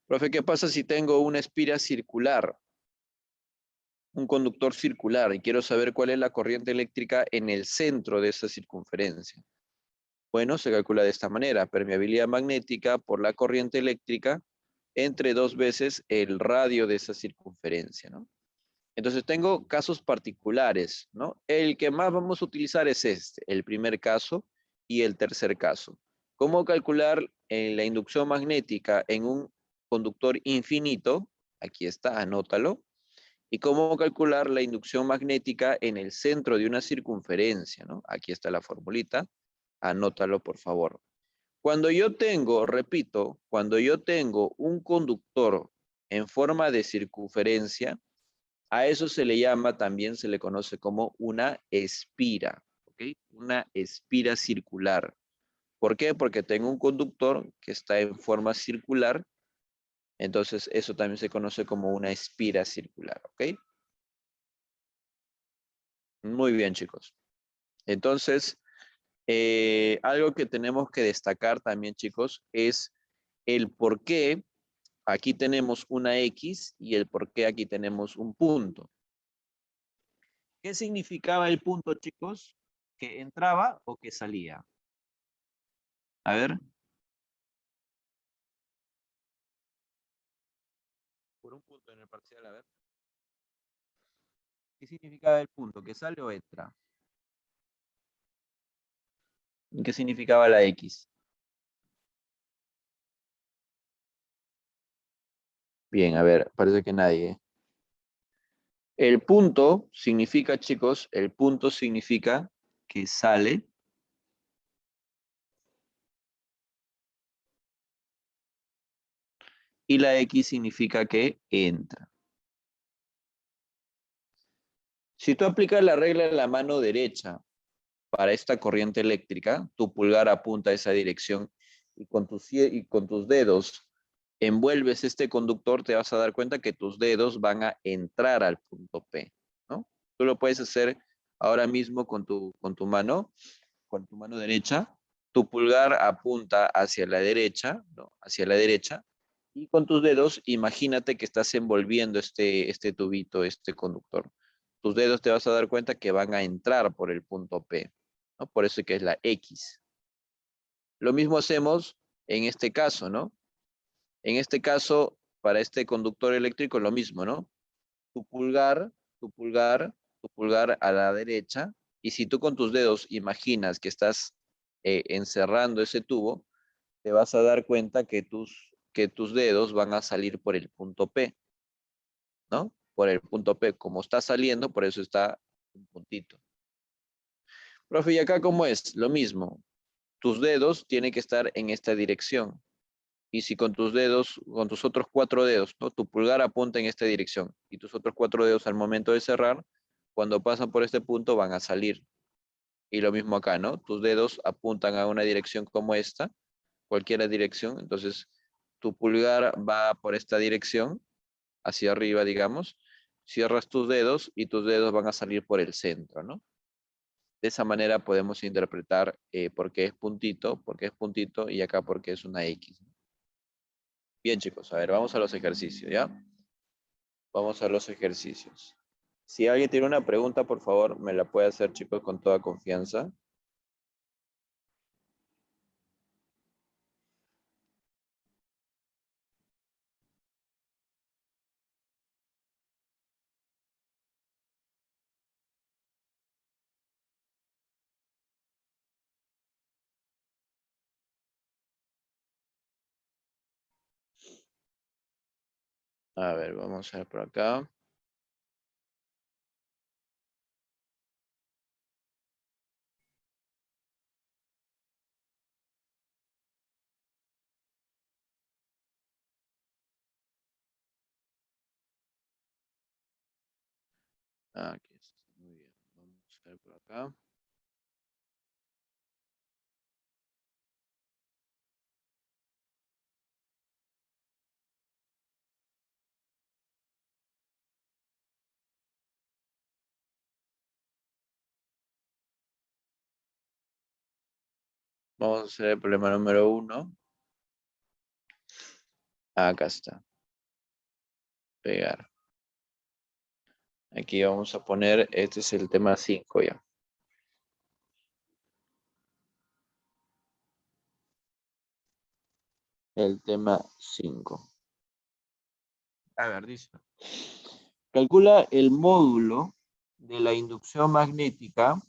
Profe, ¿qué pasa si tengo una espira circular? Un conductor circular y quiero saber cuál es la corriente eléctrica en el centro de esa circunferencia. Bueno, se calcula de esta manera, permeabilidad magnética por la corriente eléctrica entre 2 veces el radio de esa circunferencia, ¿no? Entonces tengo casos particulares, ¿no? El que más vamos a utilizar es este, el primer caso y el tercer caso. ¿Cómo calcular la inducción magnética en un conductor infinito? Aquí está, anótalo. ¿Y cómo calcular la inducción magnética en el centro de una circunferencia, ¿no? Aquí está la formulita, anótalo por favor. Cuando yo tengo, repito, cuando yo tengo un conductor en forma de circunferencia, a eso se le llama, también se le conoce como una espira, ¿ok? Una espira circular. ¿Por qué? Porque tengo un conductor que está en forma circular, entonces eso también se conoce como una espira circular, ¿ok? Muy bien, chicos. Entonces, algo que tenemos que destacar también, chicos, es el por qué aquí tenemos una X y el por qué aquí tenemos un punto. ¿Qué significaba el punto, chicos? ¿Que entraba o que salía? A ver. Por un punto en el parcial, a ver. ¿Qué significaba el punto? ¿Que sale o entra? ¿Y qué significaba la X? Bien, a ver, parece que nadie. El punto significa, chicos, el punto significa que sale. Y la X significa que entra. Si tú aplicas la regla de la mano derecha para esta corriente eléctrica, tu pulgar apunta a esa dirección y con tus dedos envuelves este conductor, te vas a dar cuenta que tus dedos van a entrar al punto P, ¿no? Tú lo puedes hacer ahora mismo con tu mano derecha. Tu pulgar apunta hacia la derecha, ¿no? Hacia la derecha. Y con tus dedos, imagínate que estás envolviendo este tubito, este conductor. Tus dedos te vas a dar cuenta que van a entrar por el punto P, ¿no? Por eso que es la X. Lo mismo hacemos en este caso, ¿no? En este caso, para este conductor eléctrico, lo mismo, ¿no? Tu pulgar, tu pulgar, tu pulgar a la derecha, y si tú con tus dedos imaginas que estás encerrando ese tubo, te vas a dar cuenta que tus dedos van a salir por el punto P, ¿no? Por el punto P. Como está saliendo, por eso está un puntito. Profe, ¿y acá cómo es? Lo mismo. Tus dedos tienen que estar en esta dirección. Y si con tus dedos, con tus otros 4 dedos, ¿no? Tu pulgar apunta en esta dirección y tus otros 4 dedos al momento de cerrar, cuando pasan por este punto van a salir. Y lo mismo acá, ¿no? Tus dedos apuntan a una dirección como esta, cualquier dirección. Entonces, tu pulgar va por esta dirección, hacia arriba, digamos. Cierras tus dedos y tus dedos van a salir por el centro, ¿no? De esa manera podemos interpretar por qué es puntito y acá porque es una X. Bien, chicos, a ver, vamos a los ejercicios, ¿ya? Vamos a los ejercicios. Si alguien tiene una pregunta, por favor, me la puede hacer, chicos, con toda confianza. A ver, vamos a ver por acá. Aquí está, muy bien. Vamos a ver por acá. Vamos a hacer el problema número 1. Acá está. Pegar. Aquí vamos a poner, este es el tema 5 ya. El tema 5. A ver, dice. Calcula el módulo de la inducción magnética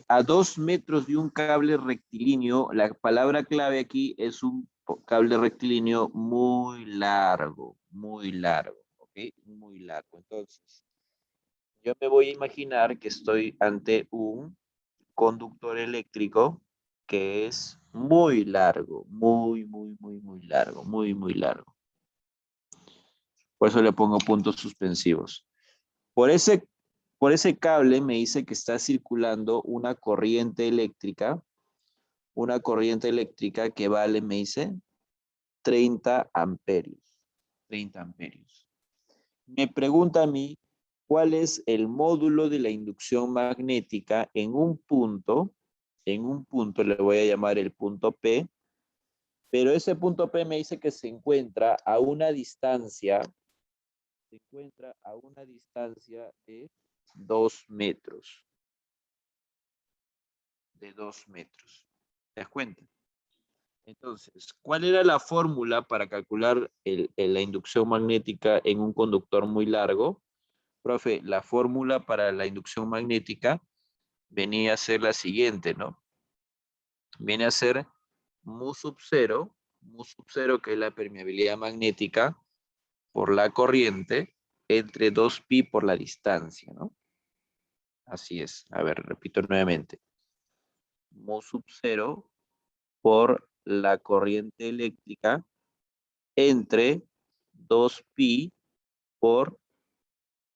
a 2 metros de un cable rectilíneo. La palabra clave aquí es un cable rectilíneo muy largo, ¿ok? Muy largo. Entonces, yo me voy a imaginar que estoy ante un conductor eléctrico que es muy largo, muy largo, muy largo. Por eso le pongo puntos suspensivos. Por ese cable me dice que está circulando una corriente eléctrica que vale, me dice, 30 amperios. 30 amperios. Me pregunta a mí cuál es el módulo de la inducción magnética en un punto le voy a llamar el punto P, pero ese punto P me dice que se encuentra a una distancia de 2 metros. De 2 metros. ¿Te das cuenta? Entonces, ¿cuál era la fórmula para calcular la inducción magnética en un conductor muy largo? Profe, la fórmula para la inducción magnética venía a ser la siguiente, ¿no? Viene a ser mu sub 0, que es la permeabilidad magnética por la corriente, entre 2pi por la distancia, ¿no? Así es. A ver, repito nuevamente. Mu sub 0 por la corriente eléctrica entre 2pi por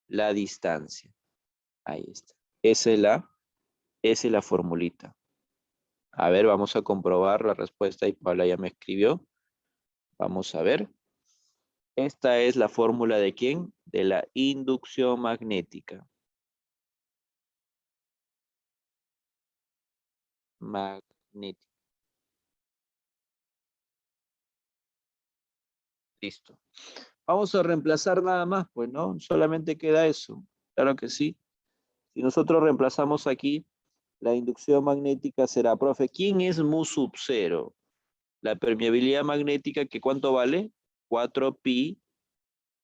la distancia. Ahí está. Esa es la formulita. A ver, vamos a comprobar la respuesta y Paula ya me escribió. Vamos a ver. Esta es la fórmula de ¿quién? De la inducción magnética. Magnética. Listo. Vamos a reemplazar nada más, pues, ¿no? Solamente queda eso. Claro que sí. Si nosotros reemplazamos aquí, la inducción magnética será, profe, ¿quién es mu sub 0? La permeabilidad magnética, ¿que cuánto vale? 4pi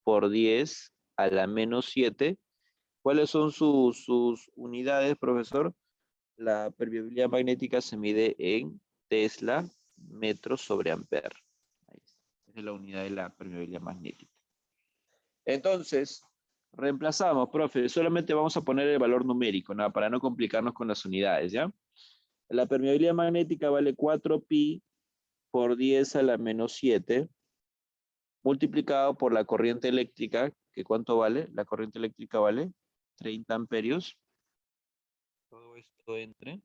por 10 a la menos 7. ¿Cuáles son sus unidades, profesor? La permeabilidad magnética se mide en Tesla, metros sobre amper. Ahí está. Esa es la unidad de la permeabilidad magnética. Entonces, reemplazamos, profe, solamente vamos a poner el valor numérico, ¿no? Para no complicarnos con las unidades, ¿ya? La permeabilidad magnética vale 4pi por 10 a la menos 7, multiplicado por la corriente eléctrica, que ¿cuánto vale? La corriente eléctrica vale 30 amperios. Todo esto entre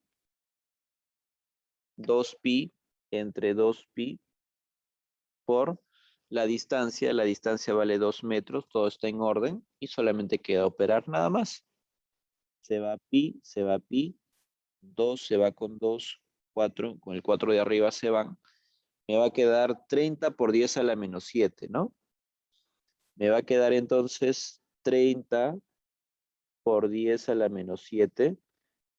2pi, entre 2pi por la distancia vale 2 metros, todo está en orden y solamente queda operar nada más. Se va pi, 2 se va con 2, 4, con el 4 de arriba se van. Me va a quedar 30 por 10 a la menos 7, ¿no? Me va a quedar entonces 30 por 10 a la menos 7.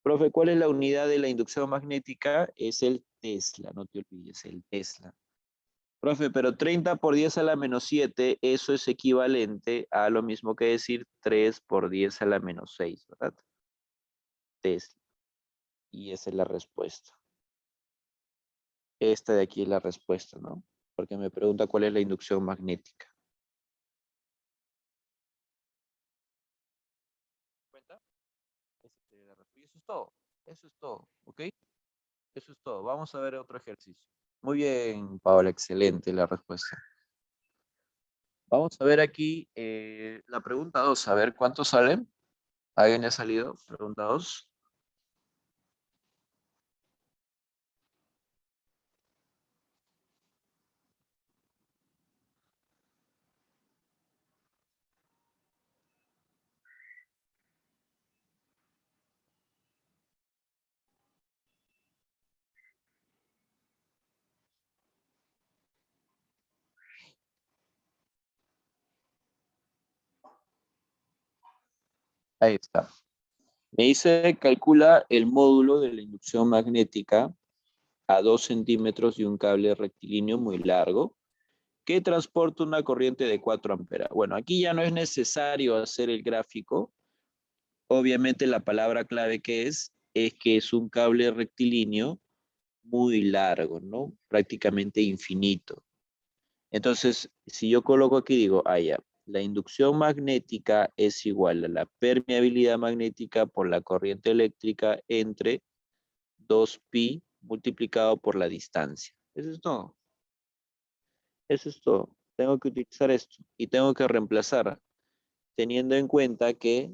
Profe, ¿cuál es la unidad de la inducción magnética? Es el Tesla, no te olvides, el Tesla. Profe, pero 30 por 10 a la menos 7, eso es equivalente a lo mismo que decir 3 por 10 a la menos 6, ¿verdad? Tesla. Y esa es la respuesta. Esta de aquí es la respuesta, ¿no? Porque me pregunta cuál es la inducción magnética. ¿Cuenta? Esa sería la respuesta. Y eso es todo. Eso es todo, ¿ok? Eso es todo. Vamos a ver otro ejercicio. Muy bien, Paola, excelente la respuesta. Vamos a ver aquí la pregunta 2. A ver, ¿cuántos salen? ¿Alguien ya ha salido? Pregunta 2. Ahí está. Me dice, calcula el módulo de la inducción magnética a 2 centímetros de un cable rectilíneo muy largo que transporta una corriente de 4 amperes. Bueno, aquí ya no es necesario hacer el gráfico. Obviamente la palabra clave que es que es un cable rectilíneo muy largo, ¿no? Prácticamente infinito. Entonces, si yo coloco aquí, digo, ya, la inducción magnética es igual a la permeabilidad magnética por la corriente eléctrica entre 2pi multiplicado por la distancia. Eso es todo. Eso es todo. Tengo que utilizar esto y tengo que reemplazar teniendo en cuenta que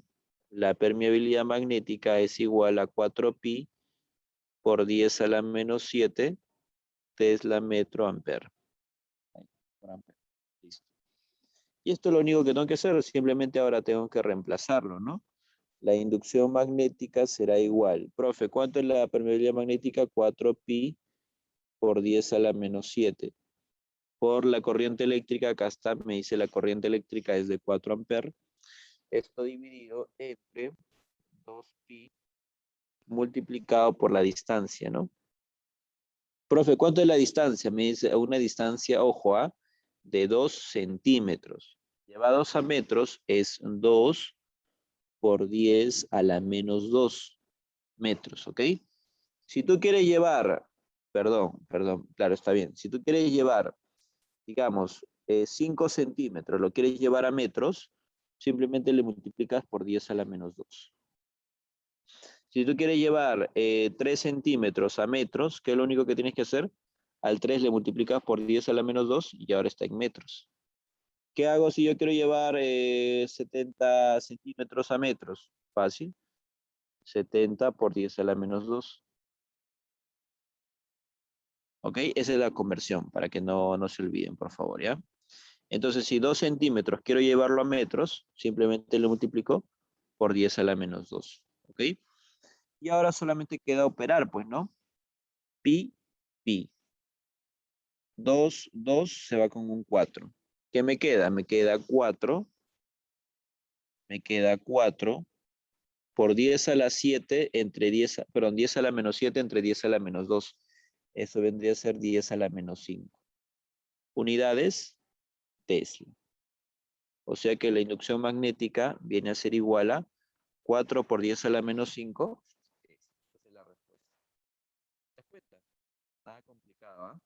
la permeabilidad magnética es igual a 4pi por 10 a la menos 7 Tesla metro ampere. Por ampere. Listo. Y esto es lo único que tengo que hacer, simplemente ahora tengo que reemplazarlo, ¿no? La inducción magnética será igual. Profe, ¿cuánto es la permeabilidad magnética? 4pi por 10 a la menos 7. Por la corriente eléctrica, acá está, me dice la corriente eléctrica es de 4 amperes. Esto dividido entre 2pi multiplicado por la distancia, ¿no? Profe, ¿cuánto es la distancia? Me dice una distancia, ojo, de 2 centímetros. Llevados a metros es 2 por 10 a la menos 2 metros, ¿ok? Si tú quieres llevar, perdón, claro, está bien. Si tú quieres llevar, digamos, 5 centímetros, lo quieres llevar a metros, simplemente le multiplicas por 10 a la menos 2. Si tú quieres llevar 3 centímetros a metros, ¿qué es lo único que tienes que hacer? Al 3 le multiplicas por 10 a la menos 2 y ahora está en metros. ¿Qué hago si yo quiero llevar 70 centímetros a metros? Fácil. 70 por 10 a la menos 2. ¿Ok? Esa es la conversión, para que no se olviden, por favor, ¿ya? Entonces, si 2 centímetros quiero llevarlo a metros, simplemente lo multiplico por 10 a la menos 2. ¿Ok? Y ahora solamente queda operar, pues, ¿no? Pi, pi. 2, 2 se va con un 4. ¿Qué me queda? Me queda 4. Me queda 4 por 10 a la 7 entre 10, perdón, 10 a la menos 7 entre 10 a la menos 2. Eso vendría a ser 10 a la menos 5. Unidades, Tesla. O sea que la inducción magnética viene a ser igual a 4 por 10 a la menos 5. Esa es la respuesta. Respuesta. Nada complicado, ¿ah?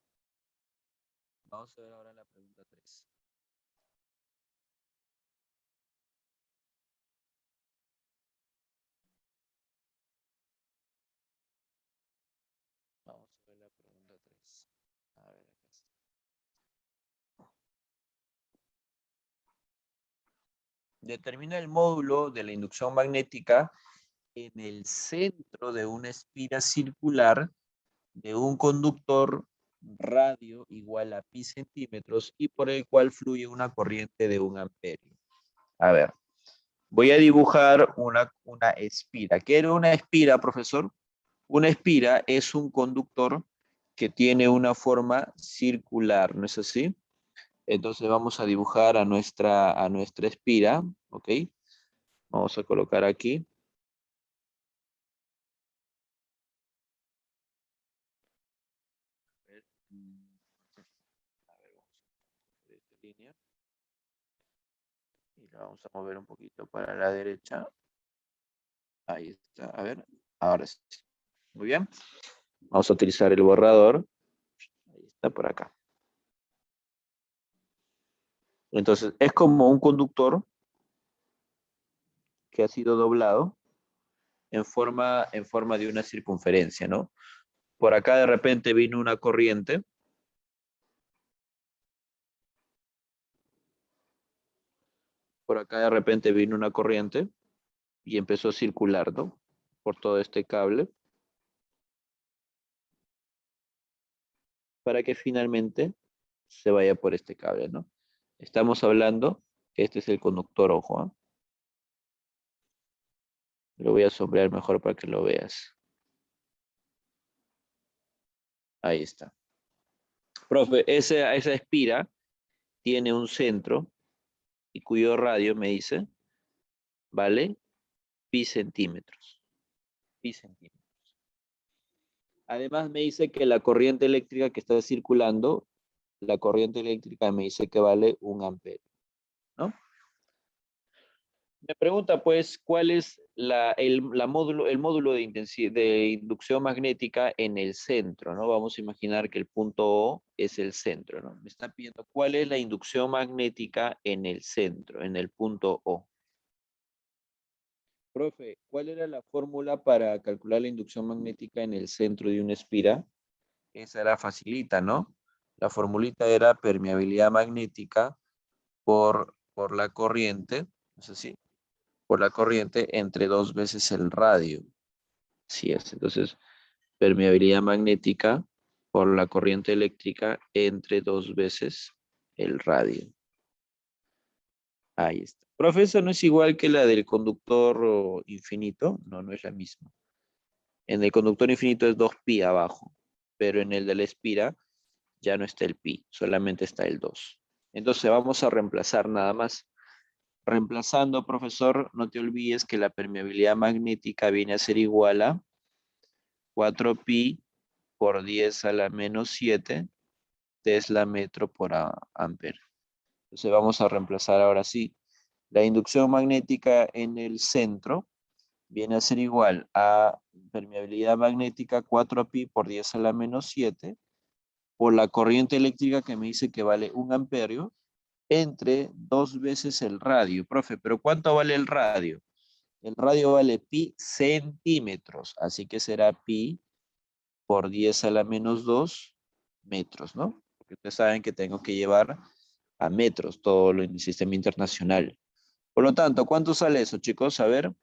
Vamos a ver ahora la pregunta 3. Vamos a ver la pregunta 3. A ver, acá está. Determina el módulo de la inducción magnética en el centro de una espira circular de un conductor radio igual a pi centímetros y por el cual fluye una corriente de 1 amperio. A ver, voy a dibujar una espira. ¿Qué era una espira, profesor? Una espira es un conductor que tiene una forma circular, ¿no es así? Entonces vamos a dibujar a nuestra espira, ¿ok? Vamos a colocar aquí. A ver, vamos a hacer esta línea. Y la vamos a mover un poquito para la derecha. Ahí está. A ver, ahora sí. Muy bien. Vamos a utilizar el borrador. Ahí está por acá. Entonces, es como un conductor que ha sido doblado en forma de una circunferencia, ¿no? Por acá de repente vino una corriente. Por acá de repente vino una corriente y empezó a circular, ¿no? Por todo este cable. Para que finalmente se vaya por este cable, ¿no? Estamos hablando que este es el conductor, ojo, ¿eh? Lo voy a sombrear mejor para que lo veas. Ahí está. Profe, esa espira tiene un centro y cuyo radio me dice, ¿vale? Pi centímetros. Pi centímetros. Además me dice que la corriente eléctrica que está circulando, la corriente eléctrica me dice que vale 1 amperio, ¿no? Me pregunta, pues, ¿cuál es el módulo de inducción magnética en el centro, ¿no? Vamos a imaginar que el punto O es el centro, ¿no? Me está pidiendo, ¿cuál es la inducción magnética en el centro, en el punto O? Profe, ¿cuál era la fórmula para calcular la inducción magnética en el centro de una espira? Esa era facilita, ¿no? La formulita era permeabilidad magnética por la corriente, no sé si por la corriente entre 2 veces el radio. Así es. Entonces, permeabilidad magnética por la corriente eléctrica entre 2 veces el radio. Ahí está. Profe, ¿esa no es igual que la del conductor infinito? No, no es la misma. En el conductor infinito es 2pi abajo, pero en el de la espira ya no está el pi, solamente está el 2. Entonces vamos a reemplazar nada más. Reemplazando, profesor, no te olvides que la permeabilidad magnética viene a ser igual a 4pi por 10 a la menos 7 Tesla metro por amperio. Entonces vamos a reemplazar ahora sí. La inducción magnética en el centro viene a ser igual a permeabilidad magnética 4pi por 10 a la menos 7 por la corriente eléctrica que me dice que vale 1 amperio entre 2 veces el radio. Profe, ¿pero cuánto vale el radio? El radio vale pi centímetros, así que será pi por 10 a la menos 2 metros, ¿no? Porque ustedes saben que tengo que llevar a metros, todo lo en el sistema internacional. Por lo tanto, ¿cuánto sale eso, chicos? A ver,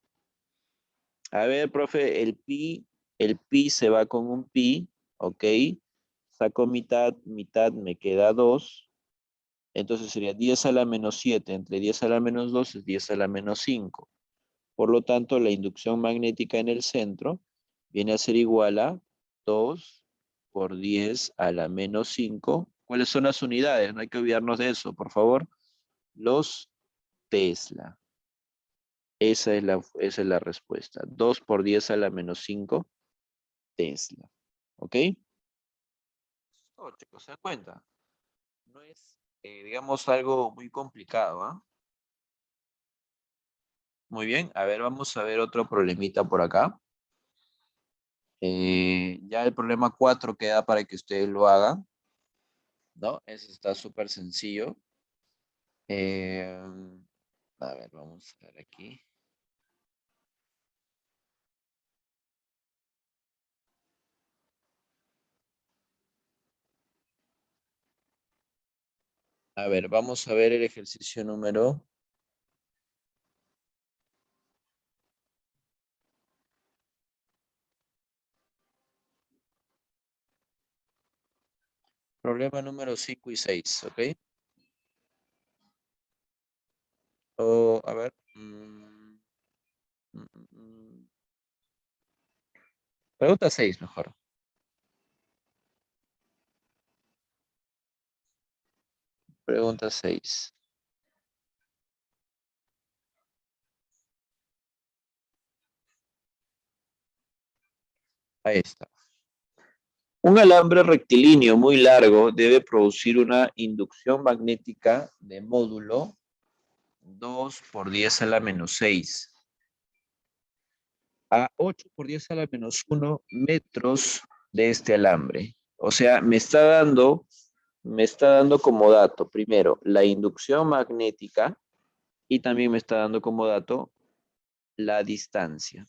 profe, el pi se va con un pi, ¿ok? Saco mitad, mitad me queda 2. Entonces sería 10 a la menos 7. Entre 10 a la menos 2 es 10 a la menos 5. Por lo tanto, la inducción magnética en el centro viene a ser igual a 2 por 10 a la menos 5. ¿Cuáles son las unidades? No hay que olvidarnos de eso, por favor. Los Tesla. Esa es la respuesta. 2 por 10 a la menos 5 Tesla. ¿Ok? Oh, chicos, se dan cuenta. No es, digamos, algo muy complicado, ¿ah? Muy bien. A ver, vamos a ver otro problemita por acá. Ya el problema 4 queda para que ustedes lo hagan, ¿no? Ese está súper sencillo. Eh, a ver, vamos a ver aquí. A ver, vamos a ver el ejercicio número. Problema número 5 y 6, ¿ok? O, a ver. Pregunta 6 mejor. Pregunta 6. Ahí está. Un alambre rectilíneo muy largo debe producir una inducción magnética de módulo 2 por 10 a la menos 6 a 8 por 10 a la menos 1 metros de este alambre. O sea, me está dando como dato, primero, la inducción magnética y también me está dando como dato la distancia.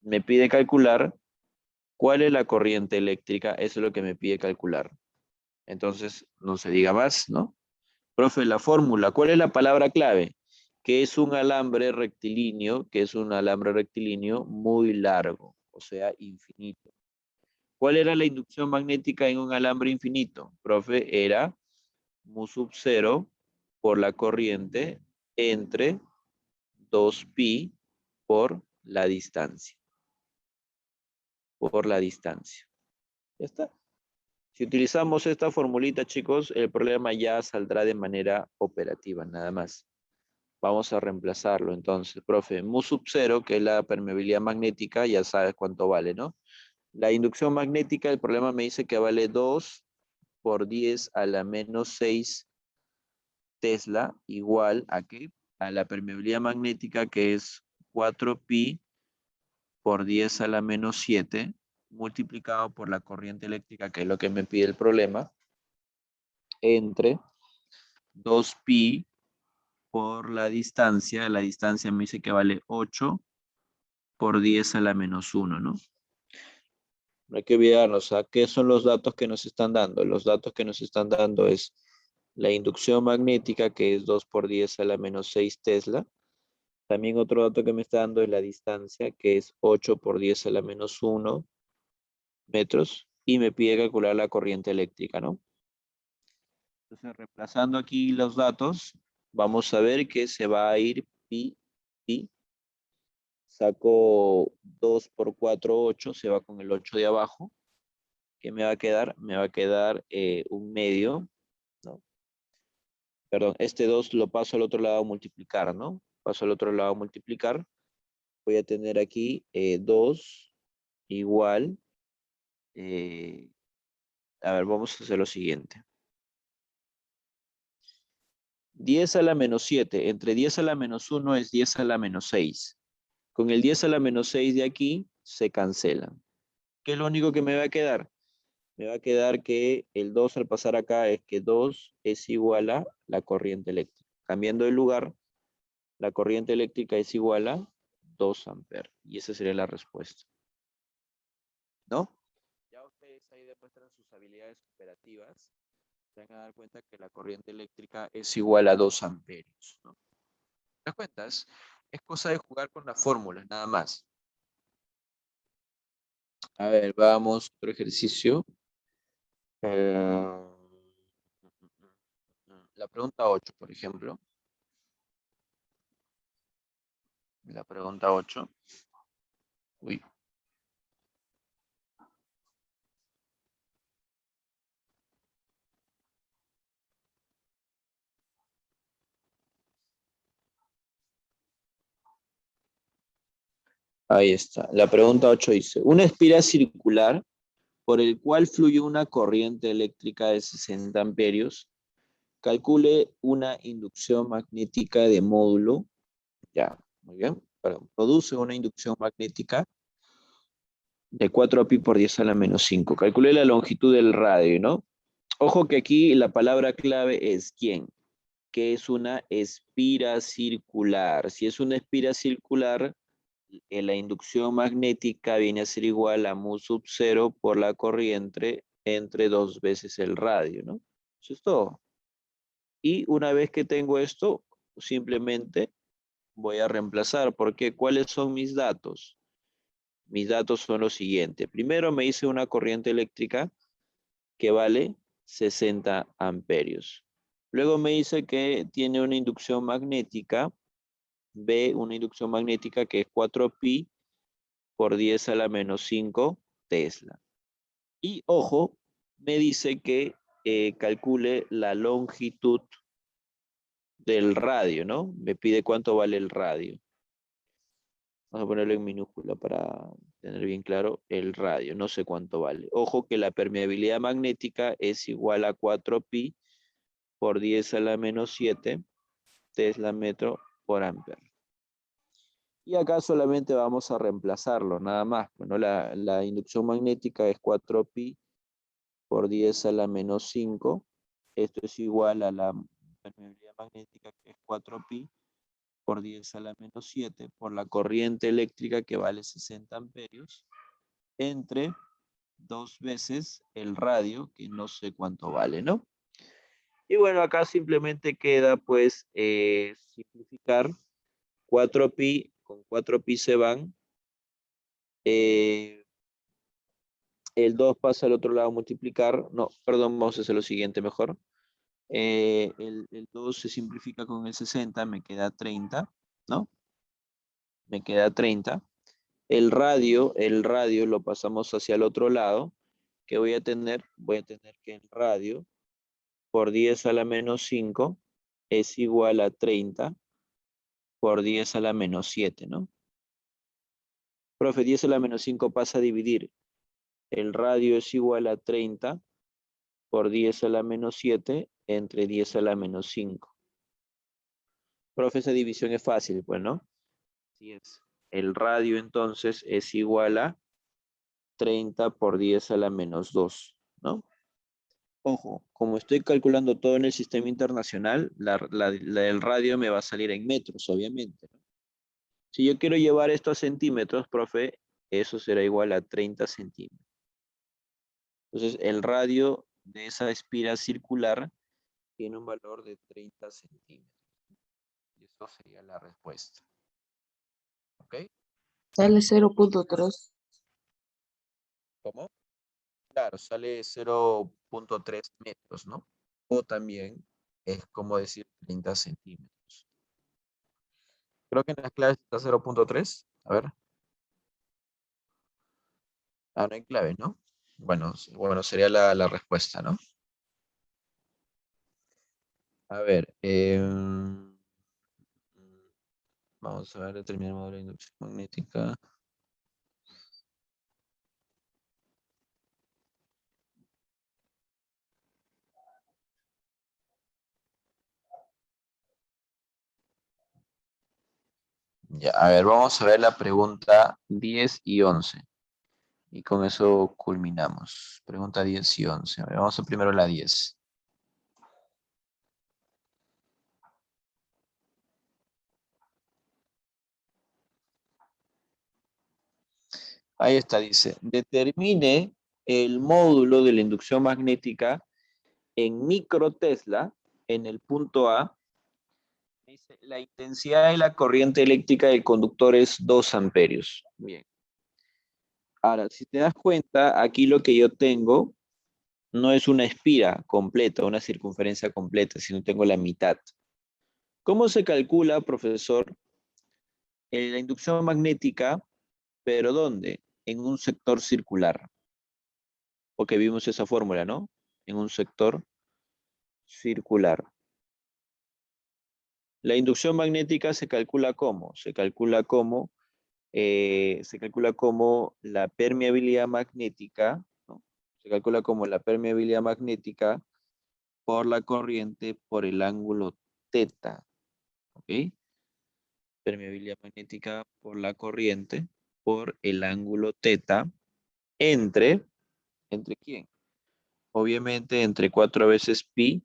Me pide calcular cuál es la corriente eléctrica, eso es lo que me pide calcular. Entonces, no se diga más, ¿no? Profe, la fórmula, ¿cuál es la palabra clave? Que es un alambre rectilíneo, que es un alambre rectilíneo muy largo, o sea, infinito. ¿Cuál era la inducción magnética en un alambre infinito? Profe, era mu sub 0 por la corriente entre 2pi por la distancia. Por la distancia. Ya está. Si utilizamos esta formulita, chicos, el problema ya saldrá de manera operativa, nada más. Vamos a reemplazarlo entonces, profe. Mu sub 0, que es la permeabilidad magnética, ya sabes cuánto vale, ¿no? La inducción magnética, el problema me dice que vale 2 por 10 a la menos 6 Tesla, igual a ¿qué? A la permeabilidad magnética, que es 4pi por 10 a la menos 7, multiplicado por la corriente eléctrica, que es lo que me pide el problema, entre 2pi por la distancia me dice que vale 8 por 10 a la menos 1, ¿no? No hay que olvidarnos, ¿a qué son los datos que nos están dando? Los datos que nos están dando es la inducción magnética, que es 2 por 10 a la menos 6 Tesla. También otro dato que me está dando es la distancia, que es 8 por 10 a la menos 1 metros. Y me pide calcular la corriente eléctrica, ¿no? Entonces, reemplazando aquí los datos, vamos a ver que se va a ir pi, pi. Saco 2 por 4, 8, se va con el 8 de abajo. ¿Qué me va a quedar? Me va a quedar un medio, ¿no? Perdón, este 2 lo paso al otro lado a multiplicar, ¿no? Paso al otro lado a multiplicar. Voy a tener aquí 2 igual. A ver, vamos a hacer lo siguiente. 10 a la menos 7. Entre 10 a la menos 1 es 10 a la menos 6. Con el 10 a la menos 6 de aquí se cancelan. ¿Qué es lo único que me va a quedar? Me va a quedar que el 2 al pasar acá es que 2 es igual a la corriente eléctrica. Cambiando de lugar, la corriente eléctrica es igual a 2 amperes. Y esa sería la respuesta. ¿No? Ya ustedes ahí demuestran sus habilidades operativas. Se van a dar cuenta que la corriente eléctrica es igual a 2 amperios, ¿no? ¿Te das cuenta? Es cosa de jugar con las fórmulas, nada más. A ver, vamos, otro ejercicio. La pregunta 8, por ejemplo. La pregunta 8. Uy. Ahí está. La pregunta 8 dice, una espiral circular por el cual fluye una corriente eléctrica de 60 amperios, calcule una inducción magnética de módulo. Ya, muy bien. Perdón, produce una inducción magnética de 4 pi por 10 a la menos 5. Calcule la longitud del radio, ¿no? Ojo que aquí la palabra clave es ¿quién? Que es una espira circular. Si es una espira circular, la inducción magnética viene a ser igual a mu sub 0 por la corriente entre 2 veces el radio, ¿no? Eso es todo. Y una vez que tengo esto, simplemente voy a reemplazar. ¿Por qué? ¿Cuáles son mis datos? Mis datos son los siguientes. Primero me hice una corriente eléctrica que vale 60 amperios. Luego me dice que tiene una inducción magnética, una inducción magnética que es 4 pi por 10 a la menos 5 Tesla. Y ojo, me dice que calcule la longitud del radio, ¿no? Me pide cuánto vale el radio. Vamos a ponerlo en minúscula para tener bien claro el radio. No sé cuánto vale. Ojo que la permeabilidad magnética es igual a 4 pi por 10 a la menos 7 Tesla metro por ampere. Y acá solamente vamos a reemplazarlo, nada más. Bueno, la inducción magnética es 4 pi por 10 a la menos 5. Esto es igual a la permeabilidad magnética que es 4 pi por 10 a la menos 7 por la corriente eléctrica que vale 60 amperios entre 2 veces el radio, que no sé cuánto vale, ¿no? Y bueno, acá simplemente queda pues simplificar 4 pi, con 4 pi se van, el 2 pasa al otro lado a multiplicar, no, perdón, vamos a hacer lo siguiente mejor. El 2 se simplifica con el 60, me queda 30, ¿no? Me queda 30. El radio lo pasamos hacia el otro lado. ¿Qué voy a tener? Voy a tener que el radio por 10 a la menos 5 es igual a 30 por 10 a la menos 7, ¿no? Profe, 10 a la menos 5 pasa a dividir. El radio es igual a 30 por 10 a la menos 7 entre 10 a la menos 5. Profe, esa división es fácil, pues, ¿no? Así es. El radio entonces es igual a 30 por 10 a la menos 2, ¿no? Ojo, como estoy calculando todo en el sistema internacional, el radio me va a salir en metros, obviamente, ¿no? Si yo quiero llevar esto a centímetros, profe, eso será igual a 30 centímetros. Entonces, el radio de esa espira circular tiene un valor de 30 centímetros. Y eso sería la respuesta. ¿Ok? Sale 0.3. ¿Cómo? Claro, sale 0.3 metros, ¿no? O también es como decir 30 centímetros. Creo que en las claves está 0.3. A ver. Ah, no hay clave, ¿no? Bueno, bueno, sería la respuesta, ¿no? A ver. Vamos a ver, determinar el módulo de inducción magnética. Ya, a ver, vamos a ver la pregunta 10 y 11. Y con eso culminamos. Pregunta 10 y 11. A ver, vamos a primero la 10. Ahí está, dice. Determine el módulo de la inducción magnética en microtesla, en el punto A, dice, la intensidad de la corriente eléctrica del conductor es 2 amperios. Bien. Ahora, si te das cuenta, aquí lo que yo tengo no es una espira completa, una circunferencia completa, sino tengo la mitad. ¿Cómo se calcula, profesor? La inducción magnética, pero ¿dónde? En un sector circular. Porque vimos esa fórmula, ¿no? En un sector circular. La inducción magnética se calcula ¿cómo? Se calcula como la permeabilidad magnética, ¿no? Se calcula como la permeabilidad magnética por la corriente por el ángulo teta, ¿ok? Permeabilidad magnética por la corriente por el ángulo teta entre, ¿entre quién? Obviamente entre 4 veces pi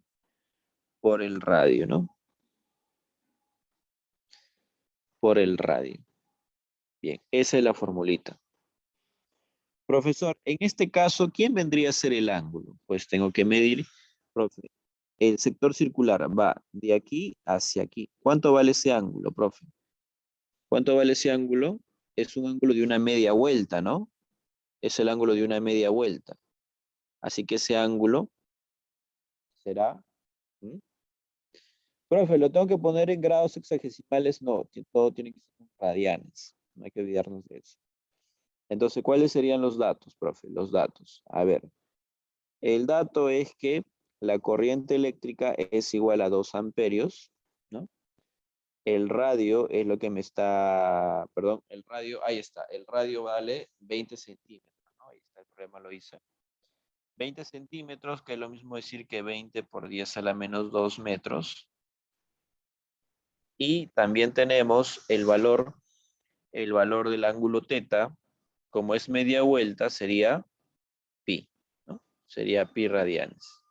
por el radio, ¿no? Por el radio. Bien, esa es la formulita. Profesor, en este caso, ¿quién vendría a ser el ángulo? Pues tengo que medir, profe. El sector circular va de aquí hacia aquí. ¿Cuánto vale ese ángulo, profe? ¿Cuánto vale ese ángulo? Es un ángulo de una media vuelta, ¿no? Es el ángulo de una media vuelta. Así que ese ángulo será... ¿Mm? Profe, ¿lo tengo que poner en grados sexagesimales? No, todo tiene que ser en radianes. No hay que olvidarnos de eso. Entonces, ¿cuáles serían los datos, profe? Los datos. A ver, el dato es que la corriente eléctrica es igual a 2 amperios, ¿no? El radio es lo que me está, perdón, el radio, ahí está, el radio vale 20 centímetros, ¿no? Ahí está, el problema lo hice. 20 centímetros, que es lo mismo decir que 20 por 10 a la menos 2 metros. Y también tenemos el valor del ángulo teta, como es media vuelta, sería pi, ¿no? Sería pi radianes.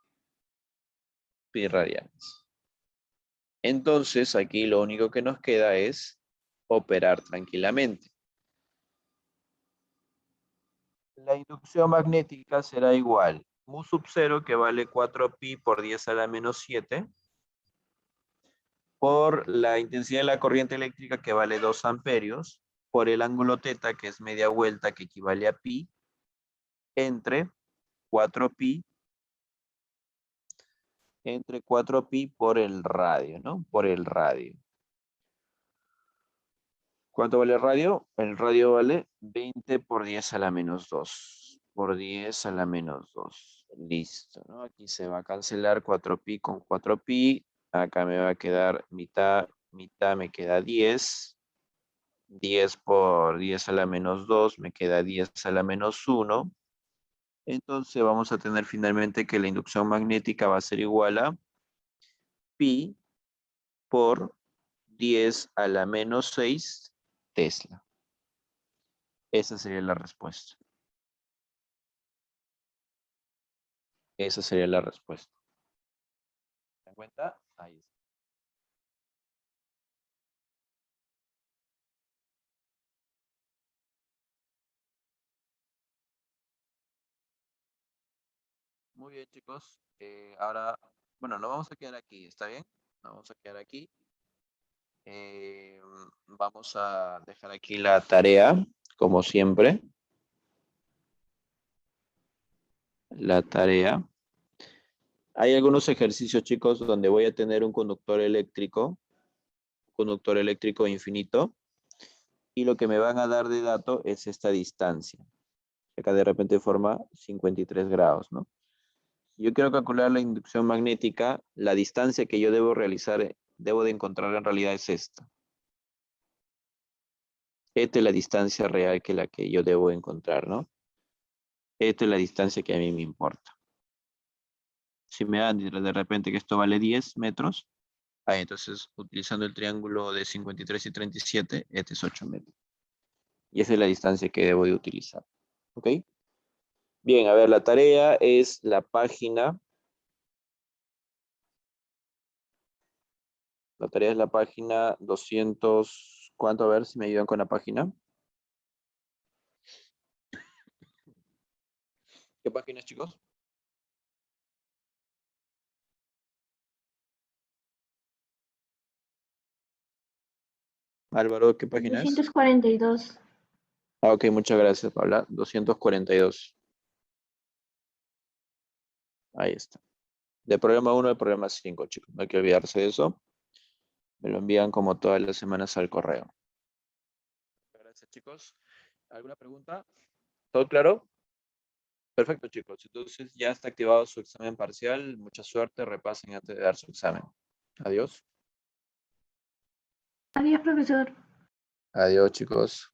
Pi radianes. Entonces, aquí lo único que nos queda es operar tranquilamente. La inducción magnética será igual mu sub 0, que vale 4pi por 10 a la menos 7, por la intensidad de la corriente eléctrica, que vale 2 amperios, por el ángulo teta, que es media vuelta, que equivale a pi, entre 4pi por el radio, ¿no? Por el radio. ¿Cuánto vale el radio? El radio vale 20 por 10 a la menos 2. Por 10 a la menos 2. Listo, ¿no? Aquí se va a cancelar 4pi con 4pi. Acá me va a quedar mitad, mitad me queda 10. 10 por 10 a la menos 2 me queda 10 a la menos 1. Entonces vamos a tener finalmente que la inducción magnética va a ser igual a pi por 10 a la menos 6 Tesla. Esa sería la respuesta. Esa sería la respuesta. ¿Se dan cuenta? Ahí está. Muy bien, chicos. Ahora, bueno, lo vamos a quedar aquí, ¿está bien? Lo vamos a quedar aquí. Eh, Vamos a dejar aquí la tarea, como siempre. La tarea. Hay algunos ejercicios, chicos, donde voy a tener un conductor eléctrico infinito, y lo que me van a dar de dato es esta distancia. Acá de repente forma 53 grados, ¿no? Yo quiero calcular la inducción magnética, la distancia que yo debo realizar, debo de encontrar en realidad es esta. Esta es la distancia real que la que yo debo encontrar, ¿no? Esta es la distancia que a mí me importa. Si me dan de repente que esto vale 10 metros, entonces utilizando el triángulo de 53 y 37, este es 8 metros. Y esa es la distancia que debo de utilizar. ¿Ok? Bien, a ver, la tarea es la página. La tarea es la página 200. ¿Cuánto? A ver si me ayudan con la página. ¿Qué páginas, chicos? Álvaro, ¿qué página es? 242. Ah, ok, muchas gracias, Paula. 242. Ahí está. De programa 1 al programa 5, chicos. No hay que olvidarse de eso. Me lo envían como todas las semanas al correo. Gracias, chicos. ¿Alguna pregunta? ¿Todo claro? Perfecto, chicos. Entonces ya está activado su examen parcial. Mucha suerte. Repasen antes de dar su examen. Adiós. Adiós, profesor. Adiós, chicos.